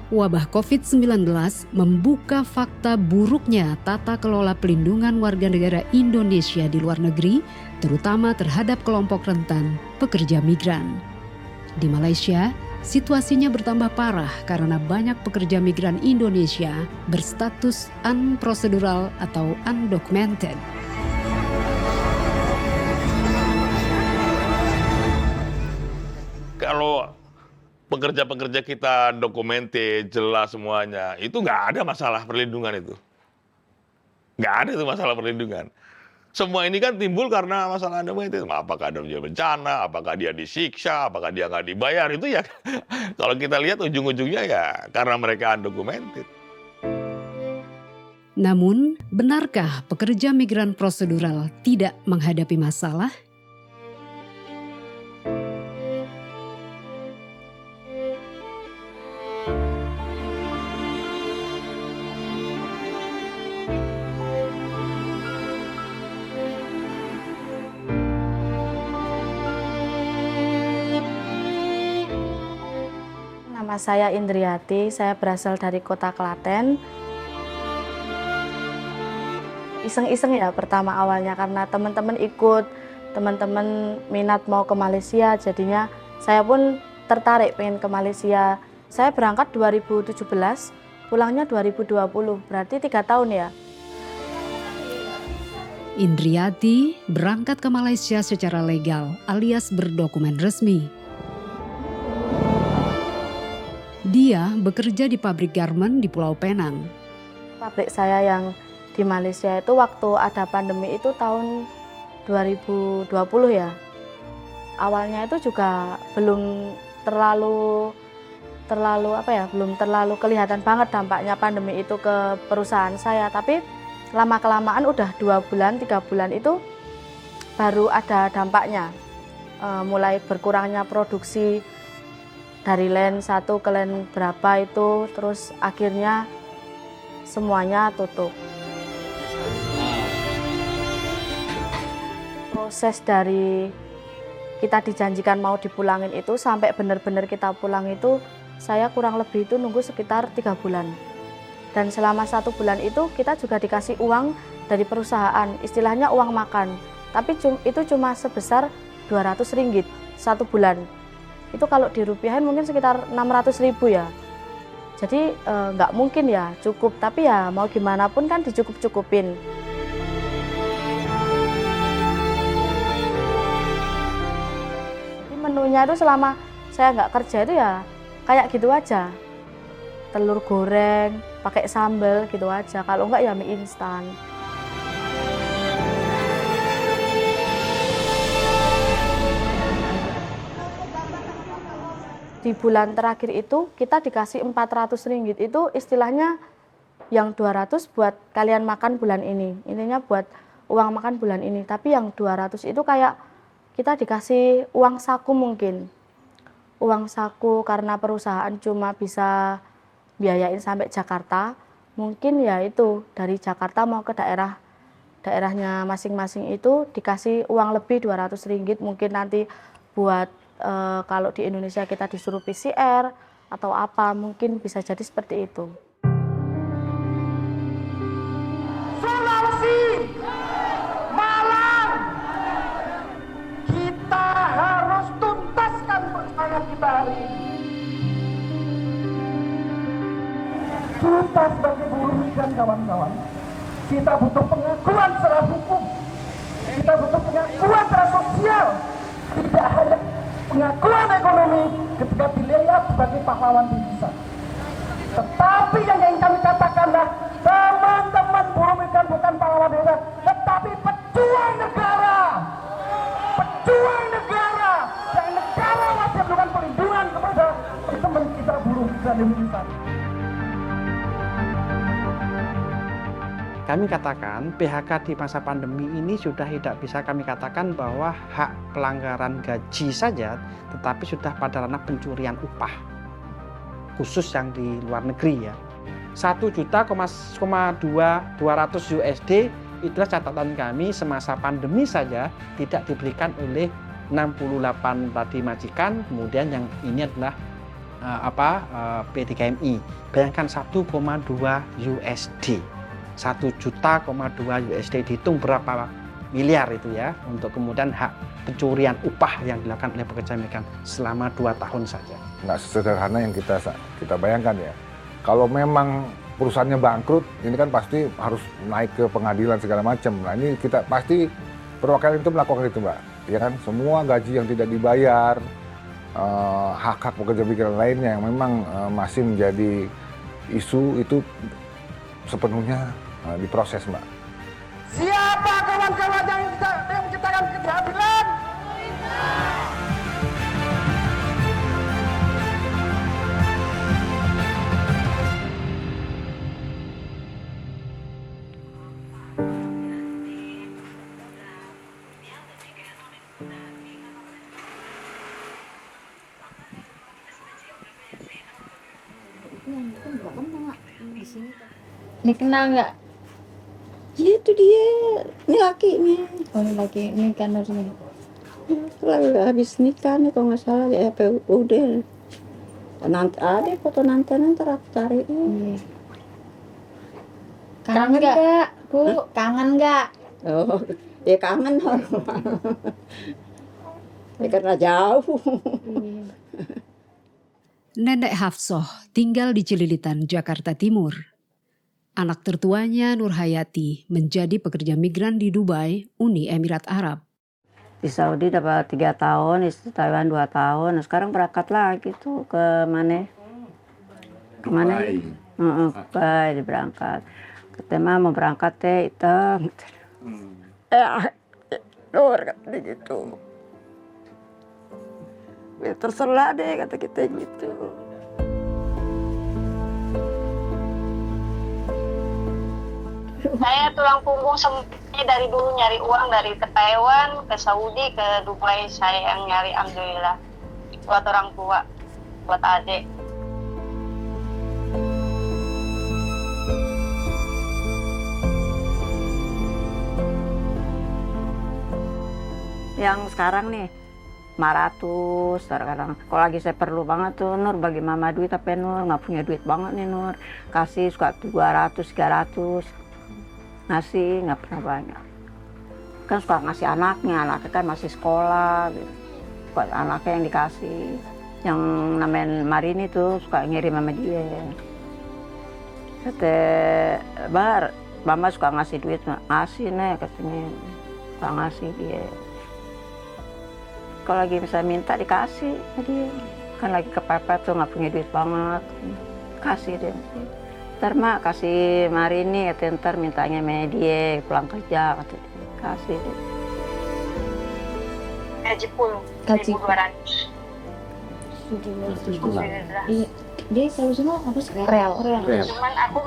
Wabah COVID-19 membuka fakta buruknya tata kelola pelindungan warga negara Indonesia di luar negeri, terutama terhadap kelompok rentan pekerja migran. Di Malaysia, situasinya bertambah parah karena banyak pekerja migran Indonesia berstatus unprocedural atau undocumented. Kalau pekerja-pekerja kita dokumented, jelas semuanya, itu nggak ada masalah perlindungan itu. Nggak ada itu masalah perlindungan. Semua ini kan timbul karena masalah undocumented. Apakah ada bencana, apakah dia disiksa, apakah dia nggak dibayar, itu ya kalau kita lihat ujung-ujungnya ya karena mereka undocumented. Namun, benarkah pekerja migran prosedural tidak menghadapi masalah? Nama saya Indriati, saya berasal dari kota Klaten. Iseng-iseng ya pertama awalnya karena teman-teman ikut, teman-teman minat mau ke Malaysia, jadinya saya pun tertarik pengen ke Malaysia. Saya berangkat 2017, pulangnya 2020, berarti 3 tahun ya. Indriati berangkat ke Malaysia secara legal alias berdokumen resmi. Dia bekerja di pabrik garmen di Pulau Penang. Pabrik saya yang di Malaysia itu waktu ada pandemi itu tahun 2020 ya. Awalnya itu juga belum terlalu belum terlalu kelihatan banget dampaknya pandemi itu ke perusahaan saya, tapi lama-kelamaan udah 2 bulan, 3 bulan itu baru ada dampaknya. Mulai berkurangnya produksi dari line 1 ke line berapa itu, terus akhirnya semuanya tutup. Proses dari kita dijanjikan mau dipulangin itu sampai benar-benar kita pulang itu, saya kurang lebih itu nunggu sekitar 3 bulan. Dan selama 1 bulan itu kita juga dikasih uang dari perusahaan, istilahnya uang makan. Tapi itu cuma sebesar 200 ringgit 1 bulan. Itu kalau dirupiahin mungkin sekitar 600.000 ya. Jadi nggak mungkin ya cukup, tapi ya mau gimana pun kan dicukup-cukupin. Jadi menunya itu selama saya nggak kerja itu ya kayak gitu aja. Telur goreng, pakai sambal gitu aja. Kalau nggak ya mie instan. Di bulan terakhir itu kita dikasih 400 ringgit, itu istilahnya yang 200 buat kalian makan bulan ini, intinya buat uang makan bulan ini. Tapi yang 200 itu kayak kita dikasih uang saku mungkin, uang saku karena perusahaan cuma bisa biayain sampai Jakarta, mungkin ya itu dari Jakarta mau ke daerahnya masing-masing itu dikasih uang lebih 200 ringgit, mungkin nanti buat kalau di Indonesia kita disuruh PCR atau apa, mungkin bisa jadi seperti itu. Sulawesi, Malang, kita harus tuntaskan perjuangan kita hari ini. Kita sebagai buruh dan kawan-kawan, kita butuh pengakuan secara hukum, kita butuh pengakuan secara sosial, tidak hanya pengakuan ekonomi ketika dilihat sebagai pahlawan bangsa. Tetapi yang ingin kami katakanlah, teman-teman buruh migran bukan pahlawan bangsa, tetapi pejuang negara. Pejuang negara, yang negara wajib melakukan perlindungan kepada teman kita buruh migran Indonesia. Kami katakan PHK di masa pandemi ini sudah tidak bisa kami katakan bahwa hak pelanggaran gaji saja, tetapi sudah pada ranah pencurian upah, khusus yang di luar negeri ya. 1,200 USD itulah catatan kami semasa pandemi saja tidak diberikan oleh 68 tadi majikan, kemudian yang ini adalah P3MI. Bayangkan 1,2 USD. 1,2 juta USD, dihitung berapa miliar itu ya, untuk kemudian hak pencurian upah yang dilakukan oleh pekerja migran selama 2 tahun saja. Nggak sesederhana yang kita bayangkan ya. Kalau memang perusahaannya bangkrut, ini kan pasti harus naik ke pengadilan segala macam. Nah ini kita pasti perwakilan itu melakukan itu Mbak. Ya kan, semua gaji yang tidak dibayar, hak-hak pekerja migran lainnya yang memang masih menjadi isu itu sepenuhnya diproses Mbak. Siapa kawan-kawan yang menciptakan ketidakadilan? Ini kenal nggak? Ya itu dia, ini lakinya. Oh ini laki, ini kan harusnya. Kalau habis nikah nih kalau nggak salah ya PUD. Nanti ada foto nanti aku cariin. Kangen nggak, Bu? Kangen nggak? Oh, ya kangen normal. Ya karena jauh. Nenek Hafsoh tinggal di Cililitan, Jakarta Timur. Anak tertuanya Nur Hayati menjadi pekerja migran di Dubai, Uni Emirat Arab. Di Saudi dapat 3 tahun, di Taiwan 2 tahun. Nah, sekarang berangkat lagi tuh ke mana? Kemana? Dubai berangkat. Ketema mau berangkat teh hitam. Nur kata gitu. Ya, terserah deh kata kita gitu. Saya tulang punggung semuanya dari dulu nyari uang dari ke Taiwan, ke Saudi, ke Dubai. Saya yang nyari, alhamdulillah. Buat orang tua, buat adik. Yang sekarang nih 500 sekarang. Kalau lagi saya perlu banget tuh Nur bagi mama duit, tapi Nur nggak punya duit banget nih Nur. Kasih suka 200, 300. Ngasih nggak pernah banyak. Kan suka ngasih anaknya kan masih sekolah. Gitu. Buat anaknya yang dikasih. Yang namanya Marini tuh suka ngirim sama dia. Kata Bar, mama suka ngasih duit, ngasih nih katanya. Suka ngasih dia. Kalau lagi bisa minta dikasih dia. Kan lagi kepepet tuh nggak punya duit banget. Kasih dia. Ntar mak kasih Marini, katanya ntar mintanya media pulang kerja, katanya kasih dia. Gaji full, 1.200. Iya, dia selalu semua apa sih? Rel. Cuman aku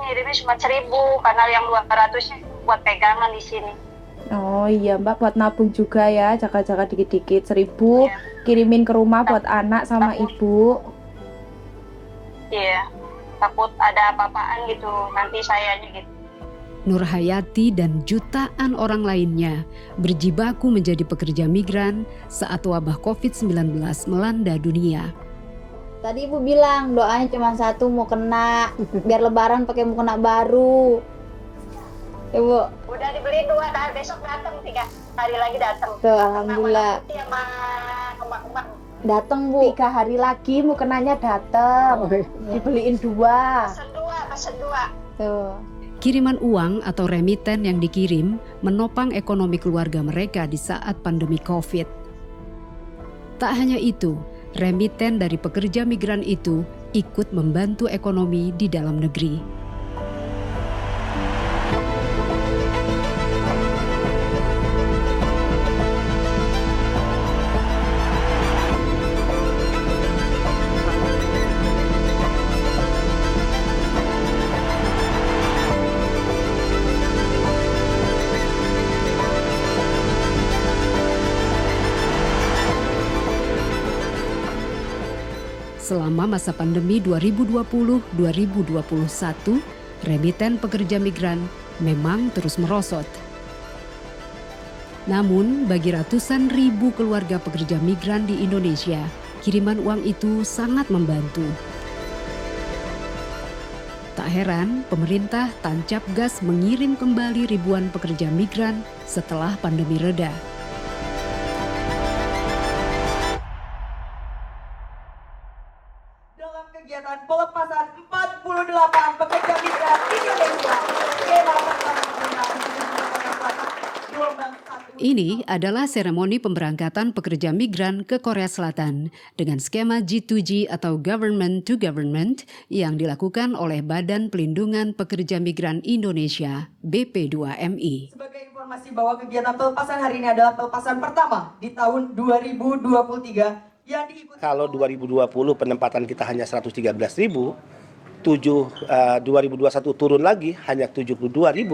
ngirimnya cuma 1.000 karena yang 200-nya buat pegangan di sini. Oh iya Mbak, buat nabung juga ya, jaga-jaga dikit-dikit 1.000, kirimin ke rumah buat anak sama ibu. Iya, takut ada apa-apaan gitu, nanti sayanya gitu. Nur Hayati dan jutaan orang lainnya berjibaku menjadi pekerja migran saat wabah COVID-19 melanda dunia. Tadi ibu bilang doanya cuma 1 mau kena, biar lebaran pakai mukena baru. Ibu. Udah dibeli 2, besok datang 3 hari lagi datang. Tuh, alhamdulillah. Sama emak-emak. Datang Bu. 3 hari lagi mukenanya datang. Dibeliin 2. Pesen 2. Tuh. Kiriman uang atau remiten yang dikirim menopang ekonomi keluarga mereka di saat pandemi COVID. Tak hanya itu, remiten dari pekerja migran itu ikut membantu ekonomi di dalam negeri. Selama masa pandemi 2020-2021, remiten pekerja migran memang terus merosot. Namun, bagi ratusan ribu keluarga pekerja migran di Indonesia, kiriman uang itu sangat membantu. Tak heran, pemerintah tancap gas mengirim kembali ribuan pekerja migran setelah pandemi reda. Kegiatan pelepasan 48 pekerja migran Indonesia. Ini adalah seremoni pemberangkatan pekerja migran ke Korea Selatan dengan skema G2G atau Government to Government yang dilakukan oleh Badan Pelindungan Pekerja Migran Indonesia BP2MI. Sebagai informasi bahwa kegiatan pelepasan hari ini adalah pelepasan pertama di tahun 2023. Kalau 2020 penempatan kita hanya 113.000, 2021 turun lagi hanya 72.000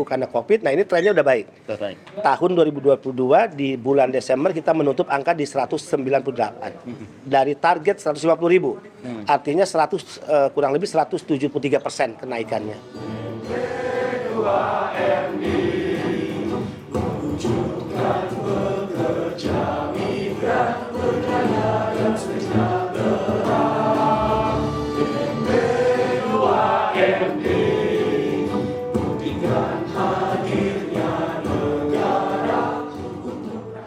karena COVID. Nah ini trennya udah baik. Tahun 2022 di bulan Desember kita menutup angka di 198 dari target 150.000. Artinya kurang lebih 173% kenaikannya. Wujudkan pekerja migran berdaya.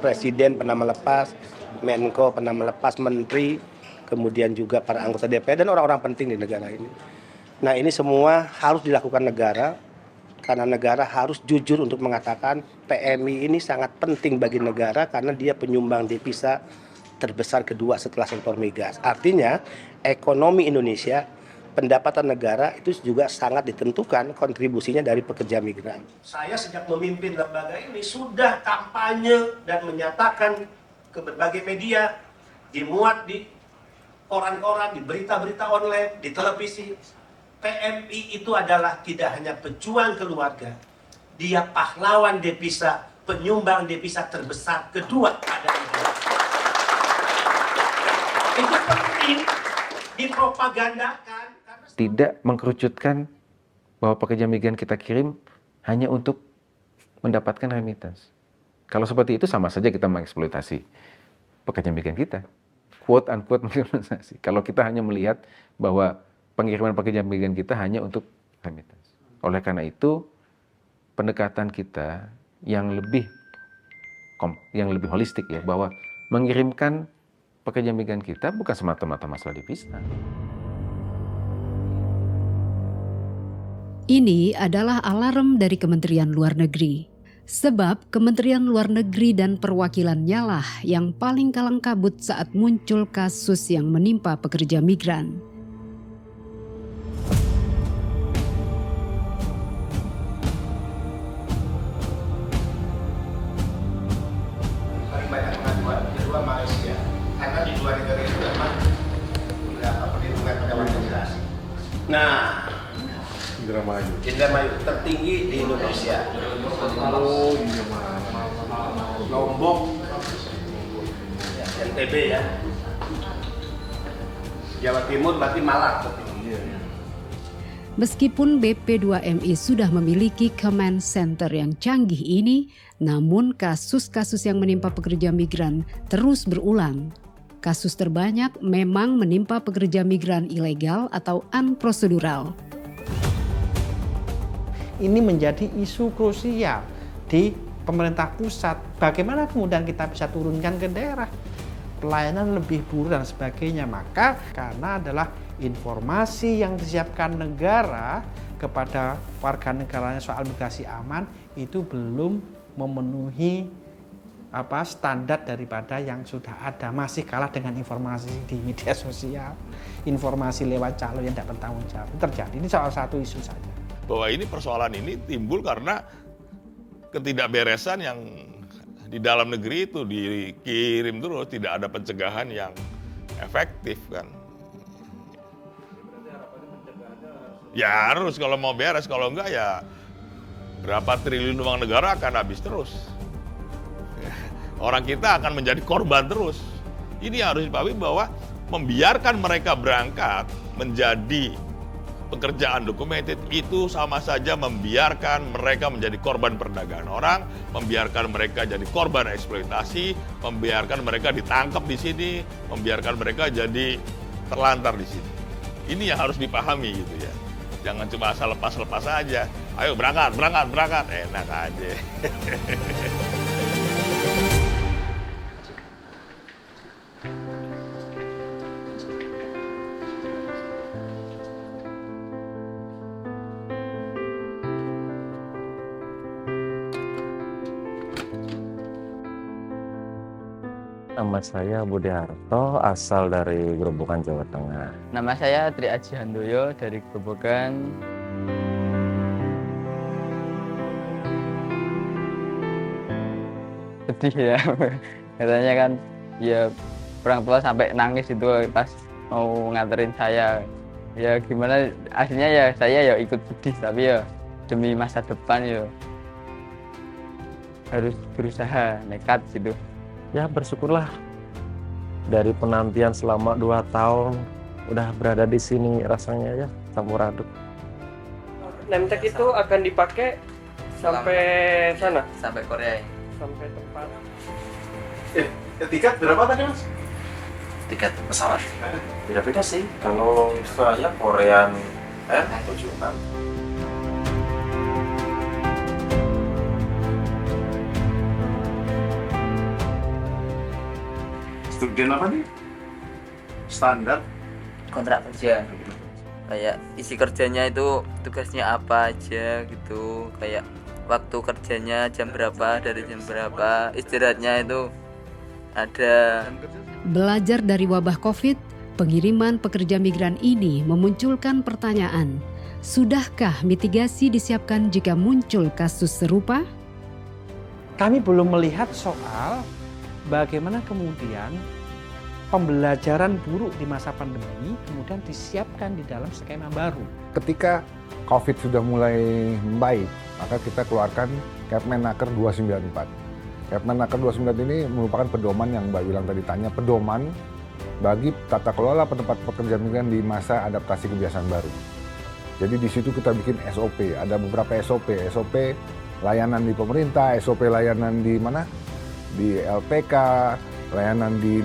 Presiden pernah melepas, Menko pernah melepas, Menteri, kemudian juga para anggota DPR dan orang-orang penting di negara ini. Nah, ini semua harus dilakukan negara, karena negara harus jujur untuk mengatakan PMI ini sangat penting bagi negara karena dia penyumbang devisa terbesar kedua setelah sektor migas. Artinya, ekonomi Indonesia, pendapatan negara itu juga sangat ditentukan kontribusinya dari pekerja migran. Saya sejak memimpin lembaga ini sudah kampanye dan menyatakan ke berbagai media, dimuat di koran-koran, di berita-berita online, di televisi. PMI itu adalah tidak hanya pejuang keluarga, dia pahlawan devisa, penyumbang devisa terbesar kedua pada negara. Itu penting dipropagandakan. Tidak mengkerucutkan bahwa pekerja migran kita kirim hanya untuk mendapatkan remittance. Kalau seperti itu sama saja kita mengeksploitasi pekerja migran kita. Quote unquote mengeksploitasi. Kalau kita hanya melihat bahwa pengiriman pekerja migran kita hanya untuk remittance. Oleh karena itu, pendekatan kita yang lebih holistik ya, bahwa mengirimkan pekerja migran kita bukan semata-mata masalah devisa. Ini adalah alarm dari Kementerian Luar Negeri. Sebab Kementerian Luar Negeri dan perwakilannya lah yang paling kalang kabut saat muncul kasus yang menimpa pekerja migran. Paling banyak pengaduan kedua Malaysia, karena di dua negara itu memang perlindungan pada warga negara asing. Nah, Indramayu tertinggi di Indonesia. Lombok, NTB ya. Jawa Timur berarti Malang. Meskipun BP2MI sudah memiliki command center yang canggih ini, namun kasus-kasus yang menimpa pekerja migran terus berulang. Kasus terbanyak memang menimpa pekerja migran ilegal atau unprosedural. Ini menjadi isu krusial di pemerintah pusat. Bagaimana kemudian kita bisa turunkan ke daerah? Pelayanan lebih buruk dan sebagainya. Maka karena adalah informasi yang disiapkan negara kepada warga negaranya soal migrasi aman itu belum memenuhi standar daripada yang sudah ada. Masih kalah dengan informasi di media sosial, informasi lewat calon yang tidak bertanggung jawab. Terjadi, ini salah satu isu saja. Bahwa ini persoalan ini timbul karena ketidakberesan yang di dalam negeri itu dikirim terus, tidak ada pencegahan yang efektif kan. Ya harus kalau mau beres, kalau enggak ya berapa triliun uang negara akan habis terus. Orang kita akan menjadi korban terus. Ini harus dipahami bahwa membiarkan mereka berangkat menjadi pekerjaan documented itu sama saja membiarkan mereka menjadi korban perdagangan orang, membiarkan mereka jadi korban eksploitasi, membiarkan mereka ditangkap di sini, membiarkan mereka jadi terlantar di sini. Ini yang harus dipahami gitu ya. Jangan cuma asal lepas-lepas aja. Ayo berangkat, enak aja. Nama saya Budi Harto, asal dari Grobogan, Jawa Tengah. Nama saya Tri Aji Handoyo dari Grobogan. Sedih ya, katanya kan ya orang tua sampai nangis itu pas mau nganterin saya. Ya gimana, aslinya ya saya ya ikut sedih, tapi ya demi masa depan ya harus berusaha nekat gitu. Ya bersyukurlah dari penantian selama 2 tahun udah berada di sini, rasanya ya campur aduk. Nemtek itu akan dipakai sampai sana? Sampai Korea. Sampai tempat. Tiket berapa tadi Mas? tiket pesawat? Beda-beda sih. Kalau saya Korean Air 76. Student apa nih? Standar? Kontrak kerja. Kayak isi kerjanya itu tugasnya apa aja gitu, kayak waktu kerjanya jam berapa, dari jam berapa, istirahatnya itu ada. Belajar dari wabah COVID, pengiriman pekerja migran ini memunculkan pertanyaan, sudahkah mitigasi disiapkan jika muncul kasus serupa? Kami belum melihat soal bagaimana kemudian pembelajaran buruk di masa pandemi kemudian disiapkan di dalam skema baru. Ketika COVID sudah mulai membaik, maka kita keluarkan Kepmenaker 294. Kepmenaker 294 ini merupakan pedoman yang Mbak Wilang tadi tanya, pedoman bagi tata kelola tempat pekerja migran di masa adaptasi kebiasaan baru. Jadi di situ kita bikin SOP, ada beberapa SOP layanan di pemerintah, SOP layanan di mana? Di LPK, layanan di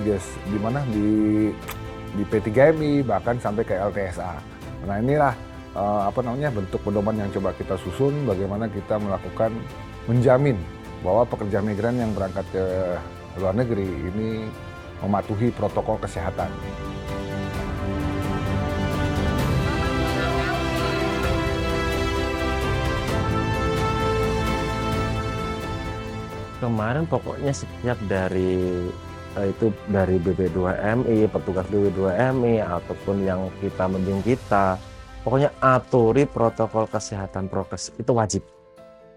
P3MI, bahkan sampai ke LTSA. Nah inilah bentuk pedoman yang coba kita susun, bagaimana kita melakukan menjamin bahwa pekerja migran yang berangkat ke luar negeri ini mematuhi protokol kesehatan. Kemarin pokoknya setiap dari BB2MI, petugas BB2MI ataupun yang kita mending kita, pokoknya aturi protokol kesehatan prokes itu wajib.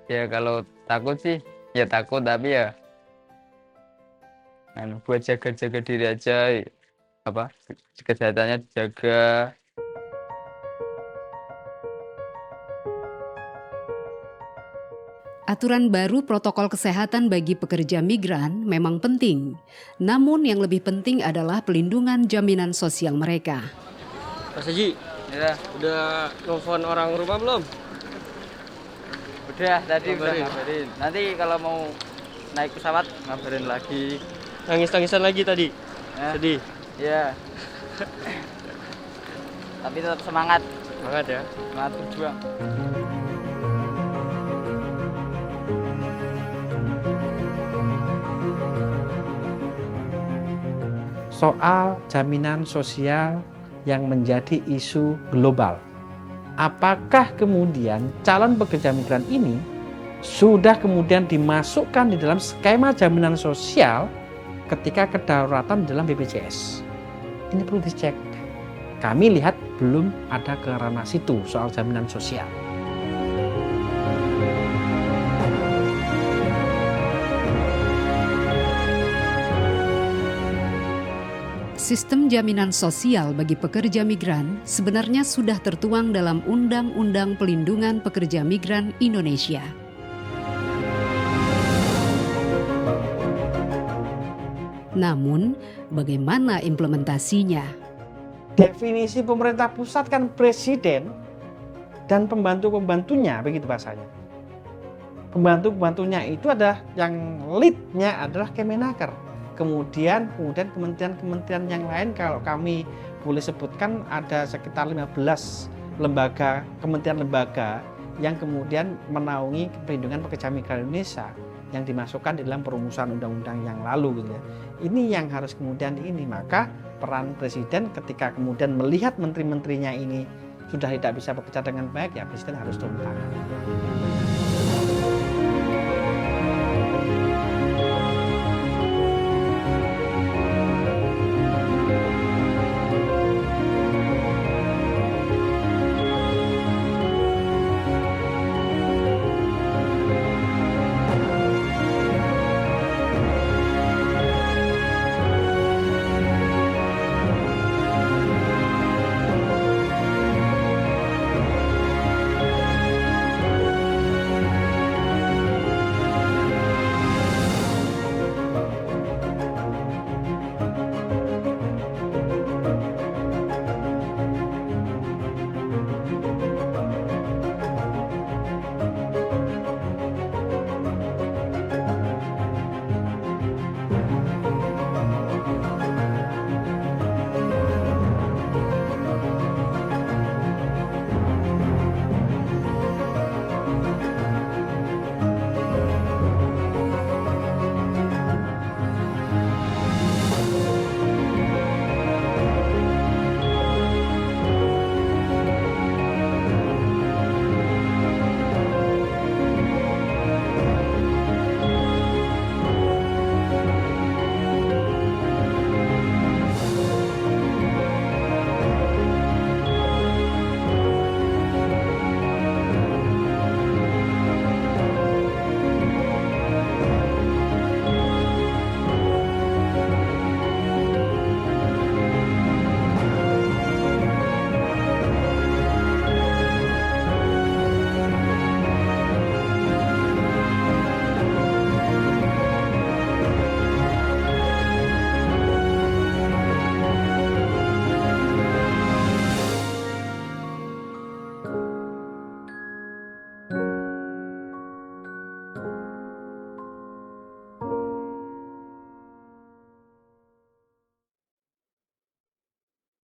Ya kalau takut sih, ya takut, tapi ya buat jaga-jaga diri aja, kesehatannya dijaga. Aturan baru protokol kesehatan bagi pekerja migran memang penting. Namun yang lebih penting adalah pelindungan jaminan sosial mereka. Mas Haji, ya. Udah nelfon orang rumah belum? Udah, tadi udah Ngabarin. ngabarin. Nanti kalau mau naik pesawat ngabarin lagi. Nangis-nangisan lagi tadi? Sedih? Iya. Tapi tetap semangat. Semangat ya? Semangat berjuang. Soal jaminan sosial yang menjadi isu global. Apakah kemudian calon pekerja migran ini sudah kemudian dimasukkan di dalam skema jaminan sosial ketika kedaruratan dalam BPJS? Ini perlu dicek. Kami lihat belum ada ke ranah situ soal jaminan sosial. Sistem jaminan sosial bagi pekerja migran sebenarnya sudah tertuang dalam Undang-Undang Pelindungan Pekerja Migran Indonesia. Namun, bagaimana implementasinya? Definisi pemerintah pusat kan presiden dan pembantu-pembantunya, begitu bahasanya. Pembantu-pembantunya itu adalah yang lead-nya adalah Kemenaker. Kemudian kementerian-kementerian yang lain, kalau kami boleh sebutkan ada sekitar 15 lembaga, kementerian lembaga yang kemudian menaungi perlindungan pekerja migran Indonesia yang dimasukkan di dalam perumusan undang-undang yang lalu gitu ya. Ini yang harus kemudian maka peran presiden ketika kemudian melihat menteri-menterinya ini sudah tidak bisa bekerja dengan baik, ya presiden harus turun tangan.